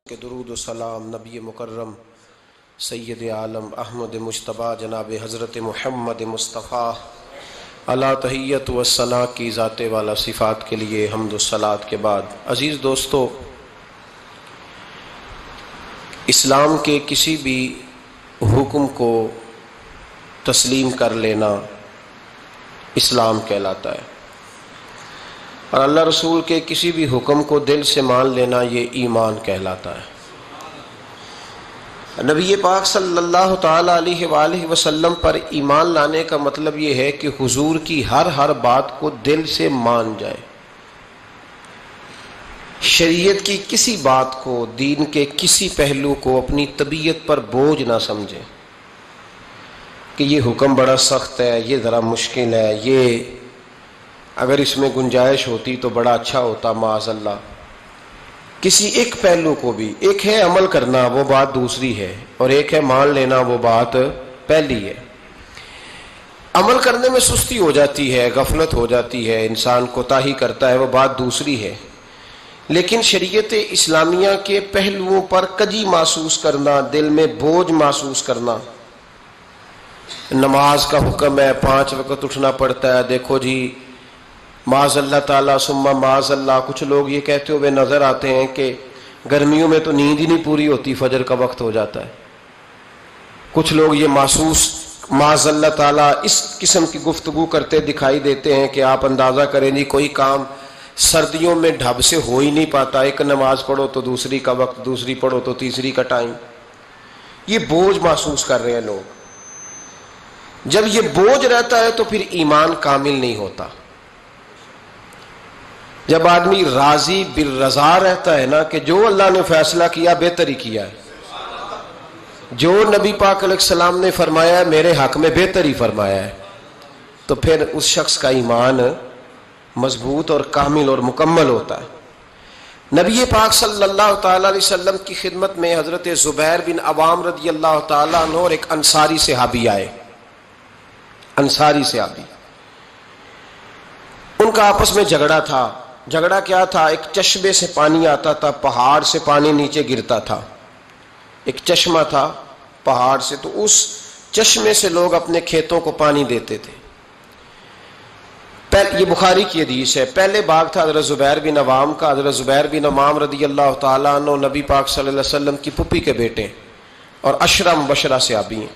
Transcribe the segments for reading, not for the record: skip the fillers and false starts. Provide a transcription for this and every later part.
کہ درود و سلام نبی مکرم سید عالم احمد مجتبیٰ جناب حضرت محمد مصطفیٰ علی تحیت و ثنا کی ذات والا صفات کے لیے حمد و صلات کے بعد، عزیز دوستو، اسلام کے کسی بھی حکم کو تسلیم کر لینا اسلام کہلاتا ہے، اور اللہ رسول کے کسی بھی حکم کو دل سے مان لینا یہ ایمان کہلاتا ہے۔ نبی پاک صلی اللہ تعالی علیہ وآلہ وسلم پر ایمان لانے کا مطلب یہ ہے کہ حضور کی ہر بات کو دل سے مان جائے، شریعت کی کسی بات کو، دین کے کسی پہلو کو اپنی طبیعت پر بوجھ نہ سمجھے کہ یہ حکم بڑا سخت ہے، یہ ذرا مشکل ہے، یہ اگر اس میں گنجائش ہوتی تو بڑا اچھا ہوتا، معاذ اللہ۔ کسی ایک پہلو کو بھی، ایک ہے عمل کرنا، وہ بات دوسری ہے، اور ایک ہے مان لینا، وہ بات پہلی ہے۔ عمل کرنے میں سستی ہو جاتی ہے، غفلت ہو جاتی ہے، انسان کوتاہی کرتا ہے، وہ بات دوسری ہے، لیکن شریعت اسلامیہ کے پہلوؤں پر کجی محسوس کرنا، دل میں بوجھ محسوس کرنا، نماز کا حکم ہے، 5 وقت اٹھنا پڑتا ہے، دیکھو جی معاذ اللہ تعالیٰ ثم معاذ اللہ، کچھ لوگ یہ کہتے ہوئے نظر آتے ہیں کہ گرمیوں میں تو نیند ہی نہیں پوری ہوتی، فجر کا وقت ہو جاتا ہے۔ کچھ لوگ یہ محسوس معاذ اللہ تعالیٰ اس قسم کی گفتگو کرتے دکھائی دیتے ہیں کہ آپ اندازہ کریں جی کوئی کام سردیوں میں ڈھب سے ہو ہی نہیں پاتا، ایک نماز پڑھو تو دوسری کا وقت، دوسری پڑھو تو تیسری کا ٹائم، یہ بوجھ محسوس کر رہے ہیں لوگ۔ جب یہ بوجھ رہتا ہے تو پھر ایمان کامل نہیں ہوتا۔ جب آدمی راضی بالرضا رہتا ہے نا کہ جو اللہ نے فیصلہ کیا بہتر ہی کیا ہے، جو نبی پاک علیہ السلام نے فرمایا ہے میرے حق میں بہتر ہی فرمایا ہے، تو پھر اس شخص کا ایمان مضبوط اور کامل اور مکمل ہوتا ہے۔ نبی پاک صلی اللہ تعالی علیہ وسلم کی خدمت میں حضرت زبیر بن عوام رضی اللہ تعالیٰ عنہ اور ایک انصاری صحابی آئے، انصاری صحابی، ان کا آپس میں جھگڑا تھا۔ جھگڑا کیا تھا؟ ایک چشمے سے پانی آتا تھا، پہاڑ سے پانی نیچے گرتا تھا، ایک چشمہ تھا پہاڑ سے، تو اس چشمے سے لوگ اپنے کھیتوں کو پانی دیتے تھے۔ یہ بخاری کی حدیث ہے۔ پہلے باغ تھا حضرت زبیر بن عوام کا۔ حضرت زبیر بن عوام رضی اللہ تعالیٰ عنہ نبی پاک صلی اللہ علیہ وسلم کی پھپھی کے بیٹے اور عشرہ مبشرہ صحابی ہیں۔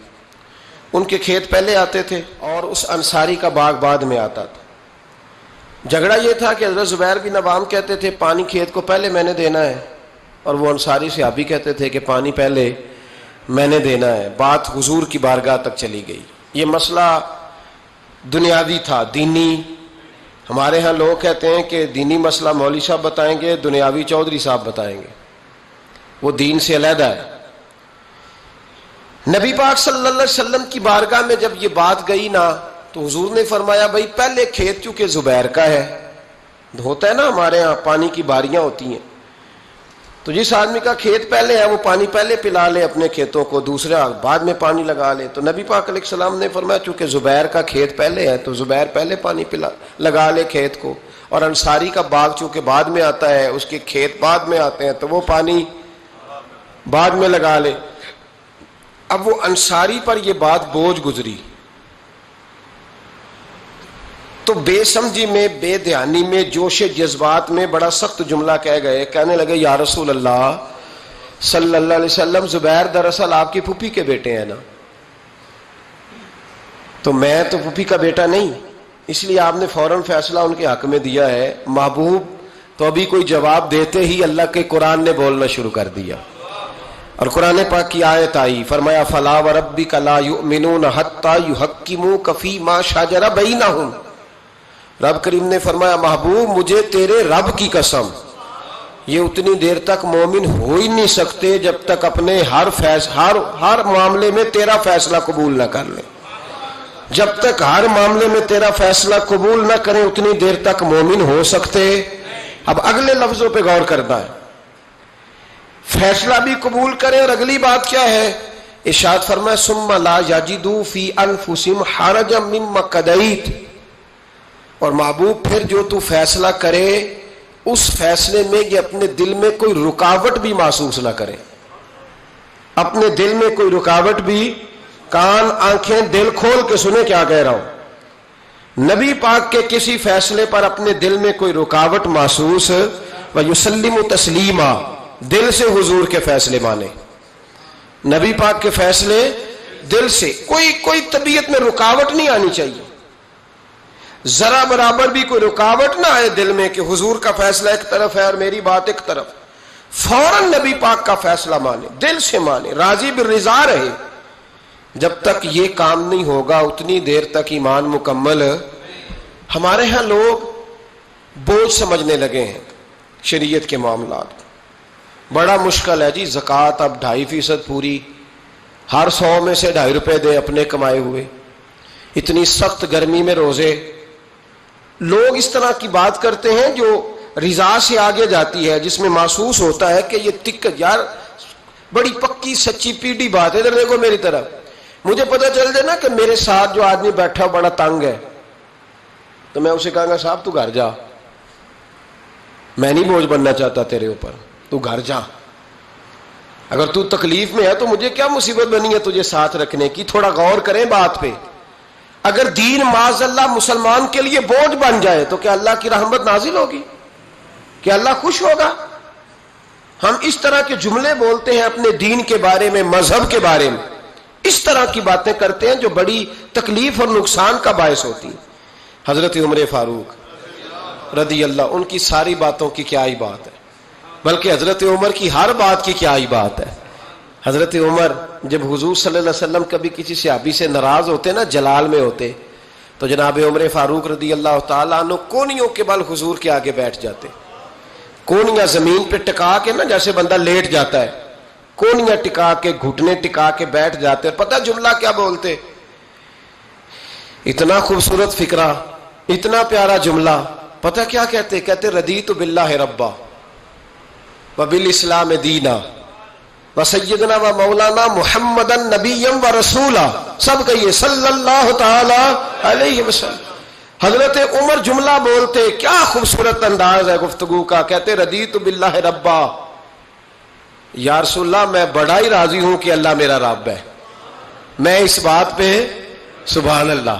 ان کے کھیت پہلے آتے تھے اور اس انصاری کا باغ بعد میں آتا تھا۔ جھگڑا یہ تھا کہ حضرت زبیر بن عوام کہتے تھے پانی کھیت کو پہلے میں نے دینا ہے، اور وہ انصاری صحابی کہتے تھے کہ پانی پہلے میں نے دینا ہے۔ بات حضور کی بارگاہ تک چلی گئی۔ یہ مسئلہ دنیاوی تھا، دینی۔ ہمارے ہاں لوگ کہتے ہیں کہ دینی مسئلہ مولوی صاحب بتائیں گے، دنیاوی چودھری صاحب بتائیں گے، وہ دین سے علیحدہ ہے۔ نبی پاک صلی اللہ علیہ وسلم کی بارگاہ میں جب یہ بات گئی نا تو حضور نے فرمایا بھائی پہلے کھیت چونکہ زبیر کا ہے، ہوتا ہے نا ہمارے ہاں پانی کی باریاں ہوتی ہیں، تو جس آدمی کا کھیت پہلے ہے وہ پانی پہلے پلا لے اپنے کھیتوں کو، دوسرا بعد میں پانی لگا لے۔ تو نبی پاک علیہ السلام نے فرمایا چونکہ زبیر کا کھیت پہلے ہے تو زبیر پہلے پانی لگا لے کھیت کو، اور انصاری کا باغ چونکہ بعد میں آتا ہے، اس کے کھیت بعد میں آتے ہیں تو وہ پانی بعد میں لگا لے۔ اب وہ انصاری پر یہ بات بوجھ گزری تو بے سمجھی میں، بے دھیانی میں، جوش جذبات میں بڑا سخت جملہ کہہ گئے، کہنے لگے یا رسول اللہ صلی اللہ علیہ وسلم، زبیر دراصل آپ کی پھوپھی کے بیٹے ہیں نا، تو میں تو پھوپھی کا بیٹا نہیں، اس لیے آپ نے فوراً فیصلہ ان کے حق میں دیا ہے۔ محبوب تو ابھی کوئی جواب دیتے ہی اللہ کے قرآن نے بولنا شروع کر دیا، اور قرآن پاک کی آیت آئی، فرمایا فلا وربک لا یؤمنون حتی یحکموک فیما شجر بینہم۔ رب کریم نے فرمایا محبوب مجھے تیرے رب کی قسم، یہ اتنی دیر تک مومن ہو ہی نہیں سکتے جب تک اپنے ہر معاملے میں تیرا فیصلہ قبول نہ کر لیں۔ جب تک ہر معاملے میں تیرا فیصلہ قبول نہ کریں اتنی دیر تک مومن ہو سکتے۔ اب اگلے لفظوں پہ غور کرنا ہے، فیصلہ بھی قبول کریں، اور اگلی بات کیا ہے؟ ارشاد فرمایا ثم لا یجدوا فی انفسہم حرجا مما قضیت، اور محبوب پھر جو تو فیصلہ کرے اس فیصلے میں یہ اپنے دل میں کوئی رکاوٹ بھی محسوس نہ کریں، اپنے دل میں کوئی رکاوٹ بھی، کان آنکھیں دل کھول کے سنیں کیا کہہ رہا ہوں، نبی پاک کے کسی فیصلے پر اپنے دل میں کوئی رکاوٹ محسوس وَيُسَلِّمُ تسلیما، دل سے حضور کے فیصلے مانے، نبی پاک کے فیصلے دل سے، کوئی طبیعت میں رکاوٹ نہیں آنی چاہیے، ذرا برابر بھی کوئی رکاوٹ نہ آئے دل میں کہ حضور کا فیصلہ ایک طرف ہے اور میری بات ایک طرف، فوراً نبی پاک کا فیصلہ مانے، دل سے مانے، راضی بالرضا رہے۔ جب تک یہ کام نہیں ہوگا اتنی دیر تک ایمان مکمل۔ ہمارے ہاں لوگ بوجھ سمجھنے لگے ہیں شریعت کے معاملات، بڑا مشکل ہے جی، زکوٰۃ اب 2.5% پوری، ہر 100 میں سے 2.5 روپے دے اپنے کمائے ہوئے، اتنی سخت گرمی میں روزے۔ لوگ اس طرح کی بات کرتے ہیں جو رضا سے آگے جاتی ہے، جس میں محسوس ہوتا ہے کہ یہ یار بڑی پکی سچی پیڑھی بات ہے، ادھر دیکھو میری طرف، مجھے پتہ چل جائے نا کہ میرے ساتھ جو آدمی بیٹھا بڑا تنگ ہے تو میں اسے کہوں گا صاحب تو گھر جا، میں نہیں بوجھ بننا چاہتا تیرے اوپر، تو گھر جا، اگر تو تکلیف میں ہے تو مجھے کیا مصیبت بنی ہے تجھے ساتھ رکھنے کی، تھوڑا غور کریں بات پہ۔ اگر دین معاذ اللہ مسلمان کے لیے بوجھ بن جائے تو کیا اللہ کی رحمت نازل ہوگی؟ کیا اللہ خوش ہوگا؟ ہم اس طرح کے جملے بولتے ہیں اپنے دین کے بارے میں، مذہب کے بارے میں، اس طرح کی باتیں کرتے ہیں جو بڑی تکلیف اور نقصان کا باعث ہوتی ہیں۔ حضرت عمر فاروق رضی اللہ، ان کی ساری باتوں کی کیا ہی بات ہے، بلکہ حضرت عمر کی ہر بات کی کیا ہی بات ہے۔ حضرت عمر جب حضور صلی اللہ علیہ وسلم کبھی کسی صحابی سے ناراض ہوتے نا، جلال میں ہوتے، تو جناب عمر فاروق رضی اللہ تعالیٰ عنہ کونیوں کے بل حضور کے آگے بیٹھ جاتے، کونیاں زمین پہ ٹکا کے نا، جیسے بندہ لیٹ جاتا ہے، کونیاں ٹکا کے، گھٹنے ٹکا کے بیٹھ جاتے۔ پتہ جملہ کیا بولتے؟ اتنا خوبصورت فکرہ، اتنا پیارا جملہ، پتہ کیا کہتے؟ کہتے رضیت باللہ ربا وبالاسلام دینا وسیدنا و مولانا محمدا نبیا و رسولا، سب کہیے صلی اللہ تعالی علیہ وسلم۔ حضرت عمر جملہ بولتے، کیا خوبصورت انداز ہے گفتگو کا، کہتے رضیت باللہ ربا، یا رسول اللہ میں بڑا ہی راضی ہوں کہ اللہ میرا رب ہے، میں اس بات پہ سبحان اللہ۔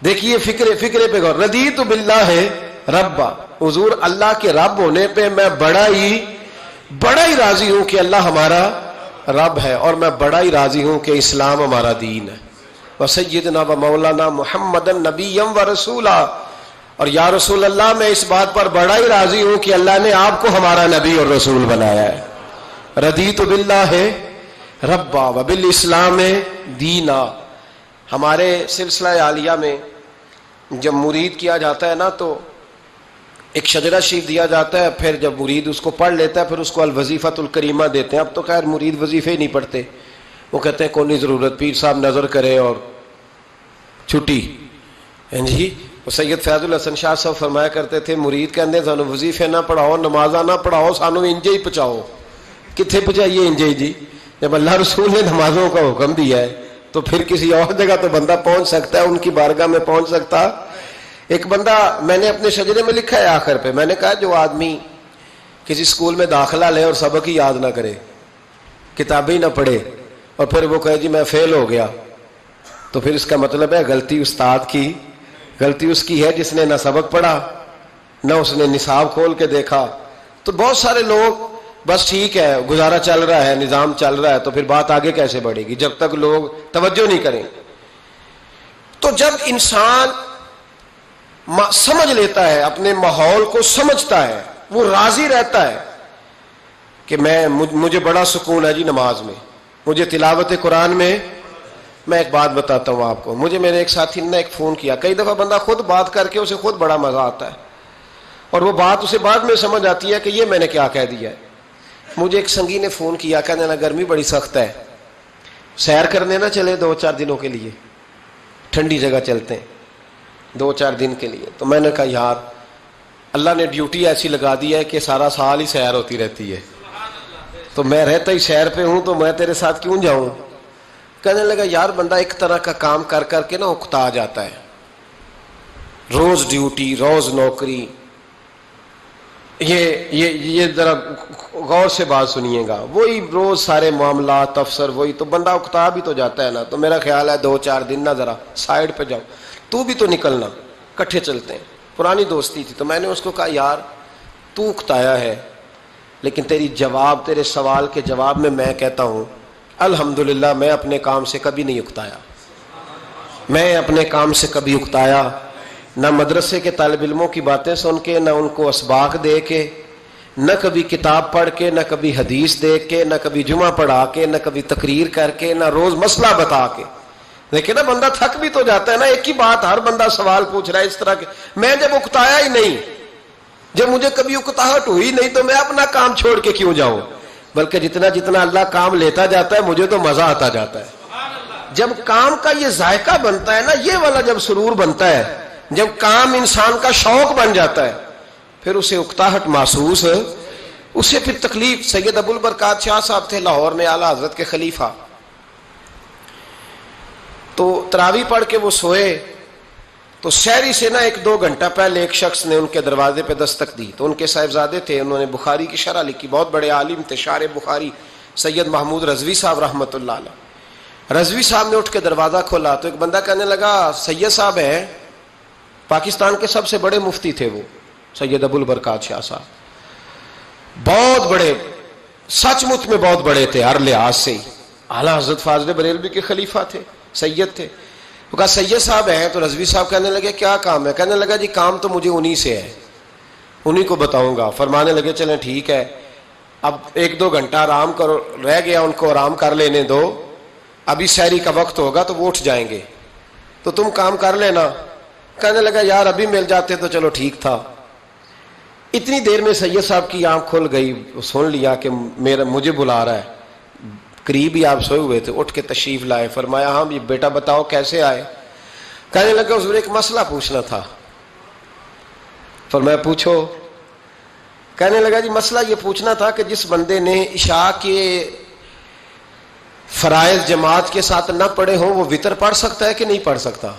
دیکھیے فکرے پہ غور، رضیت باللہ ربا، حضور اللہ کے رب ہونے پہ میں بڑا ہی راضی ہوں کہ اللہ ہمارا رب ہے، اور میں بڑا ہی راضی ہوں کہ اسلام ہمارا دین ہے، وسیدنا و مولانا محمد نبیا و رسولا، اور یا رسول اللہ میں اس بات پر بڑا ہی راضی ہوں کہ اللہ نے آپ کو ہمارا نبی اور رسول بنایا ہے۔ رضیت باللہ ربا وبالاسلام دینا۔ ہمارے سلسلہ عالیہ میں جب مرید کیا جاتا ہے نا تو ایک شجرہ شریف دیا جاتا ہے، پھر جب مرید اس کو پڑھ لیتا ہے پھر اس کو الوظیفۃ الکریمہ دیتے ہیں۔ اب تو خیر مرید وظیفے ہی نہیں پڑھتے، وہ کہتے ہیں کون ضرورت، پیر صاحب نظر کرے اور چھٹی۔ جی وہ سید فیض الحسن شاہ صاحب فرمایا کرتے تھے، مرید کہندے سانو وظیفے نہ پڑھاؤ، نمازاں نہ پڑھاؤ، سانو انجے ہی پہنچاؤ۔ کتنے پہنچائیے انجے جی؟ جب اللہ رسول نے نمازوں کا حکم دیا ہے تو پھر کسی اور جگہ تو بندہ پہنچ سکتا ہے، ان کی بارگاہ میں پہنچ سکتا۔ ایک بندہ، میں نے اپنے شجرے میں لکھا ہے آخر پہ، میں نے کہا جو آدمی کسی اسکول میں داخلہ لے اور سبق ہی یاد نہ کرے، کتابیں ہی نہ پڑھے، اور پھر وہ کہے جی میں فیل ہو گیا، تو پھر اس کا مطلب ہے غلطی استاد کی، غلطی اس کی ہے جس نے نہ سبق پڑھا نہ اس نے نصاب کھول کے دیکھا۔ تو بہت سارے لوگ بس ٹھیک ہے گزارا چل رہا ہے، نظام چل رہا ہے، تو پھر بات آگے کیسے بڑھے گی جب تک لوگ توجہ نہیں کریں۔ تو جب انسان سمجھ لیتا ہے، اپنے ماحول کو سمجھتا ہے، وہ راضی رہتا ہے کہ مجھے بڑا سکون ہے جی نماز میں، مجھے تلاوت قرآن میں۔ میں ایک بات بتاتا ہوں آپ کو، مجھے میرے ایک ساتھی نے ایک فون کیا، کئی دفعہ بندہ خود بات کر کے اسے خود بڑا مزہ آتا ہے، اور وہ بات اسے بعد میں سمجھ آتی ہے کہ یہ میں نے کیا کہہ دیا ہے۔ مجھے ایک سنگی نے فون کیا، کہنے لگا گرمی بڑی سخت ہے، سیر کرنے نہ چلے 2-4 دنوں کے لیے، ٹھنڈی جگہ چلتے ہیں 2-4 دن کے لیے۔ تو میں نے کہا یار اللہ نے ڈیوٹی ایسی لگا دی ہے کہ سارا سال ہی سیر ہوتی رہتی ہے، تو میں رہتا ہی سیر پہ ہوں، تو میں تیرے ساتھ کیوں جاؤں؟ کہنے لگا یار بندہ ایک طرح کا کام کر کر کے نا اکتا جاتا ہے، روز ڈیوٹی، روز نوکری، یہ ذرا غور سے بات سنیے گا. وہی روز سارے معاملات افسر وہی تو بندہ اکتا بھی تو جاتا ہے نا. تو میرا خیال ہے 2-4 دن نا ذرا سائڈ پہ جاؤ, تو بھی تو نکلنا, کٹھے چلتے ہیں. پرانی دوستی تھی. تو میں نے اس کو کہا یار تو اکتایا ہے, لیکن تیرے سوال کے جواب میں کہتا ہوں الحمدللہ میں اپنے کام سے کبھی نہیں اکتایا. میں اپنے کام سے کبھی اکتایا نہ مدرسے کے طالب علموں کی باتیں سن کے, نہ ان کو اسباق دے کے, نہ کبھی کتاب پڑھ کے, نہ کبھی حدیث دیکھ کے, نہ کبھی جمعہ پڑھا کے, نہ کبھی تقریر کر کے, نہ روز مسئلہ بتا کے. دیکھیں نا بندہ تھک بھی تو جاتا ہے نا, ایک ہی بات ہر بندہ سوال پوچھ رہا ہے اس طرح کے. میں جب اکتایا ہی نہیں, جب مجھے کبھی اکتاہٹ ہوئی نہیں, تو میں اپنا کام چھوڑ کے کیوں جاؤں. بلکہ جتنا اللہ کام لیتا جاتا ہے مجھے تو مزہ آتا جاتا ہے. جب کام کا یہ ذائقہ بنتا ہے نا, یہ والا جب سرور بنتا ہے, جب کام انسان کا شوق بن جاتا ہے, پھر اسے اکتاہٹ محسوس ہے, اسے پھر تکلیف. سید ابو البرکات شاہ صاحب تھے لاہور میں, اعلیٰ حضرت کے خلیفہ. تو تراویح پڑھ کے وہ سوئے, تو شہری سے نا 1-2 گھنٹہ پہلے ایک شخص نے ان کے دروازے پہ دستک دی. تو ان کے صاحبزادے تھے, انہوں نے بخاری کی شرح لکھی, بہت بڑے عالم تھے, شارح بخاری سید محمود رضوی صاحب رحمۃ اللہ علیہ. رضوی صاحب نے اٹھ کے دروازہ کھولا تو ایک بندہ کہنے لگا سید صاحب ہیں, پاکستان کے سب سے بڑے مفتی تھے وہ سید ابو البرکات شاہ صاحب, بہت بڑے, سچ مچ میں بہت بڑے تھے ہر لحاظ سے. اعلیٰ حضرت فاضل بریلوی کے خلیفہ تھے, سید تھے. تو کہا سید صاحب ہیں. تو رضوی صاحب کہنے لگے کیا کام ہے؟ کہنے لگا جی کام تو مجھے انہی سے ہے, انہی کو بتاؤں گا. فرمانے لگے چلیں ٹھیک ہے, اب 1-2 گھنٹہ آرام کرو, رہ گیا, ان کو آرام کر لینے دو, ابھی سحری کا وقت ہوگا تو وہ اٹھ جائیں گے, تو تم کام کر لینا. کہنے لگا یار ابھی مل جاتے تو چلو ٹھیک تھا. اتنی دیر میں سید صاحب کی آنکھ کھل گئی, سن لیا کہ مجھے بلا رہا ہے. قریب ہی آپ سوئے ہوئے تھے, اٹھ کے تشریف لائے. فرمایا ہاں بیٹا بتاؤ کیسے آئے؟ کہنے لگا حضور ایک مسئلہ پوچھنا تھا. فرمایا پوچھو. کہنے لگا جی مسئلہ یہ پوچھنا تھا کہ جس بندے نے عشاء کے فرائض جماعت کے ساتھ نہ پڑھے ہوں وہ وتر پڑھ سکتا ہے کہ نہیں پڑھ سکتا؟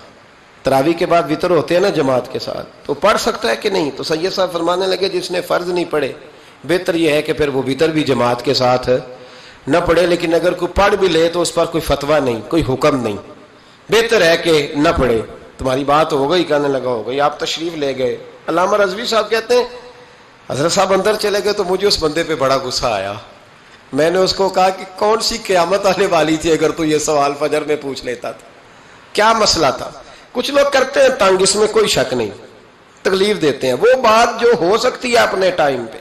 تراویح کے بعد وتر ہوتے ہیں نا جماعت کے ساتھ, تو پڑھ سکتا ہے کہ نہیں؟ تو سید صاحب فرمانے لگے جس نے فرض نہیں پڑھے, بہتر یہ ہے کہ پھر وہ وتر بھی جماعت کے ساتھ نہ پڑھے, لیکن اگر کوئی پڑھ بھی لے تو اس پر کوئی فتویٰ نہیں, کوئی حکم نہیں, بہتر ہے کہ نہ پڑھے. تمہاری بات ہو گئی؟ کہنے لگا ہو گئی. آپ تشریف لے گئے. علامہ رضوی صاحب کہتے ہیں حضرت صاحب اندر چلے گئے تو مجھے اس بندے پہ بڑا غصہ آیا. میں نے اس کو کہا کہ کون سی قیامت آنے والی تھی اگر تو یہ سوال فجر میں پوچھ لیتا تھا؟ کیا مسئلہ تھا؟ کچھ لوگ کرتے ہیں تنگ, اس میں کوئی شک نہیں, تکلیف دیتے ہیں. وہ بات جو ہو سکتی ہے اپنے ٹائم پہ,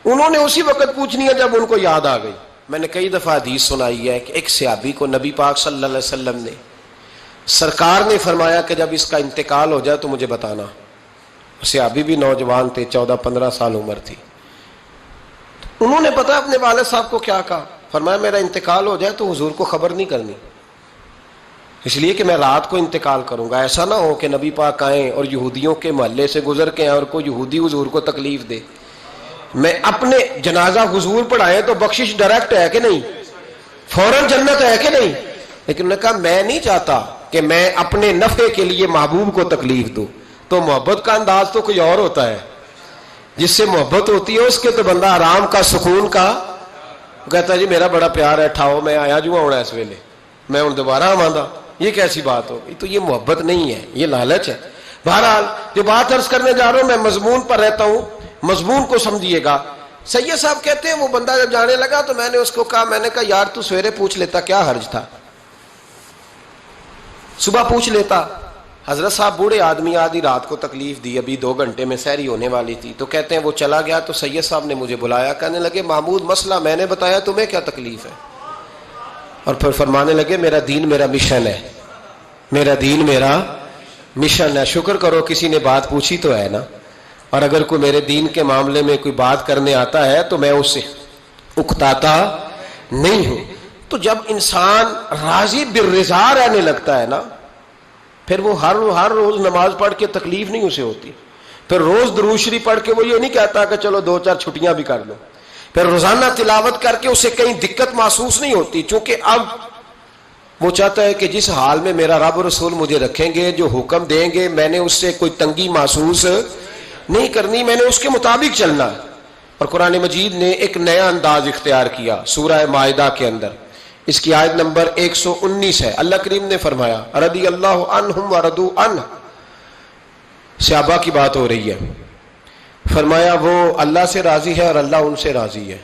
انہوں نے اسی وقت پوچھنی ہے جب ان کو یاد آ گئی. میں نے کئی دفعہ حدیث سنائی ہے کہ ایک صحابی کو نبی پاک صلی اللہ علیہ وسلم نے, سرکار نے فرمایا کہ جب اس کا انتقال ہو جائے تو مجھے بتانا. صحابی بھی نوجوان تھے, 14-15 سال عمر تھی. انہوں نے پتا اپنے والد صاحب کو کیا کہا؟ فرمایا میرا انتقال ہو جائے تو حضور کو خبر نہیں کرنی, اس لیے کہ میں رات کو انتقال کروں گا. ایسا نہ ہو کہ نبی پاک آئیں اور یہودیوں کے محلے سے گزر کے آئیں اور کوئی یہودی حضور کو تکلیف دے. میں اپنے جنازہ حضور پڑھائے تو بخشش ڈائریکٹ ہے کہ نہیں, فوراً جنت ہے کہ نہیں. لیکن انہوں نے کہا میں نہیں چاہتا کہ میں اپنے نفع کے لیے محبوب کو تکلیف دوں. تو محبت کا انداز تو کوئی اور ہوتا ہے, جس سے محبت ہوتی ہے اس کے تو بندہ آرام کا, سکون کا, کہتا ہے جی میرا بڑا پیار ہے, ٹھاؤ میں آیا جو ہونا اس ویلے, میں ہوں دوبارہ آماندہ. یہ کیسی بات ہو گئی؟ تو یہ محبت نہیں ہے, یہ لالچ ہے. بہرحال جو بات عرض کرنے جا رہا ہوں, میں مضمون پر رہتا ہوں, مضمون کو سمجھیے گا. سید صاحب کہتے ہیں وہ بندہ جب جانے لگا تو میں نے اس کو کہا, میں نے کہا یار تو سویرے پوچھ لیتا, کیا حرج تھا, صبح پوچھ لیتا. حضرت صاحب بوڑھے آدمی, آدھی رات کو تکلیف دی, ابھی 2 گھنٹے میں سحری ہونے والی تھی. تو کہتے ہیں وہ چلا گیا تو سید صاحب نے مجھے بلایا, کہنے لگے محمود مسئلہ میں نے بتایا, تمہیں کیا تکلیف ہے؟ اور پھر فرمانے لگے میرا دین میرا مشن ہے, میرا دین میرا مشن ہے. شکر کرو کسی نے بات پوچھی تو ہے نا, اور اگر کوئی میرے دین کے معاملے میں کوئی بات کرنے آتا ہے تو میں اس سے اکتاتا نہیں ہوں. تو جب انسان راضی بالرضا رہنے لگتا ہے نا, پھر وہ ہر روز نماز پڑھ کے تکلیف نہیں اسے ہوتی. پھر روز درود شریف پڑھ کے وہ یہ نہیں کہتا کہ چلو 2-4 چھٹیاں بھی کر لو. پھر روزانہ تلاوت کر کے اسے کہیں دقت محسوس نہیں ہوتی, چونکہ اب وہ چاہتا ہے کہ جس حال میں میرا رب رسول مجھے رکھیں گے, جو حکم دیں گے, میں نے اس سے کوئی تنگی محسوس نہیں کرنی، میں نے اس کے مطابق چلنا ہے۔ اور قرآن مجید نے ایک نیا انداز اختیار کیا سورہ مائدہ کے اندر، اس کی آیت نمبر 119 ہے۔ اللہ کریم نے فرمایا رضی اللہ عنہم ورضوا عنہ، صحابہ کی بات ہو رہی ہے، فرمایا وہ اللہ سے راضی ہے اور اللہ ان سے راضی ہے۔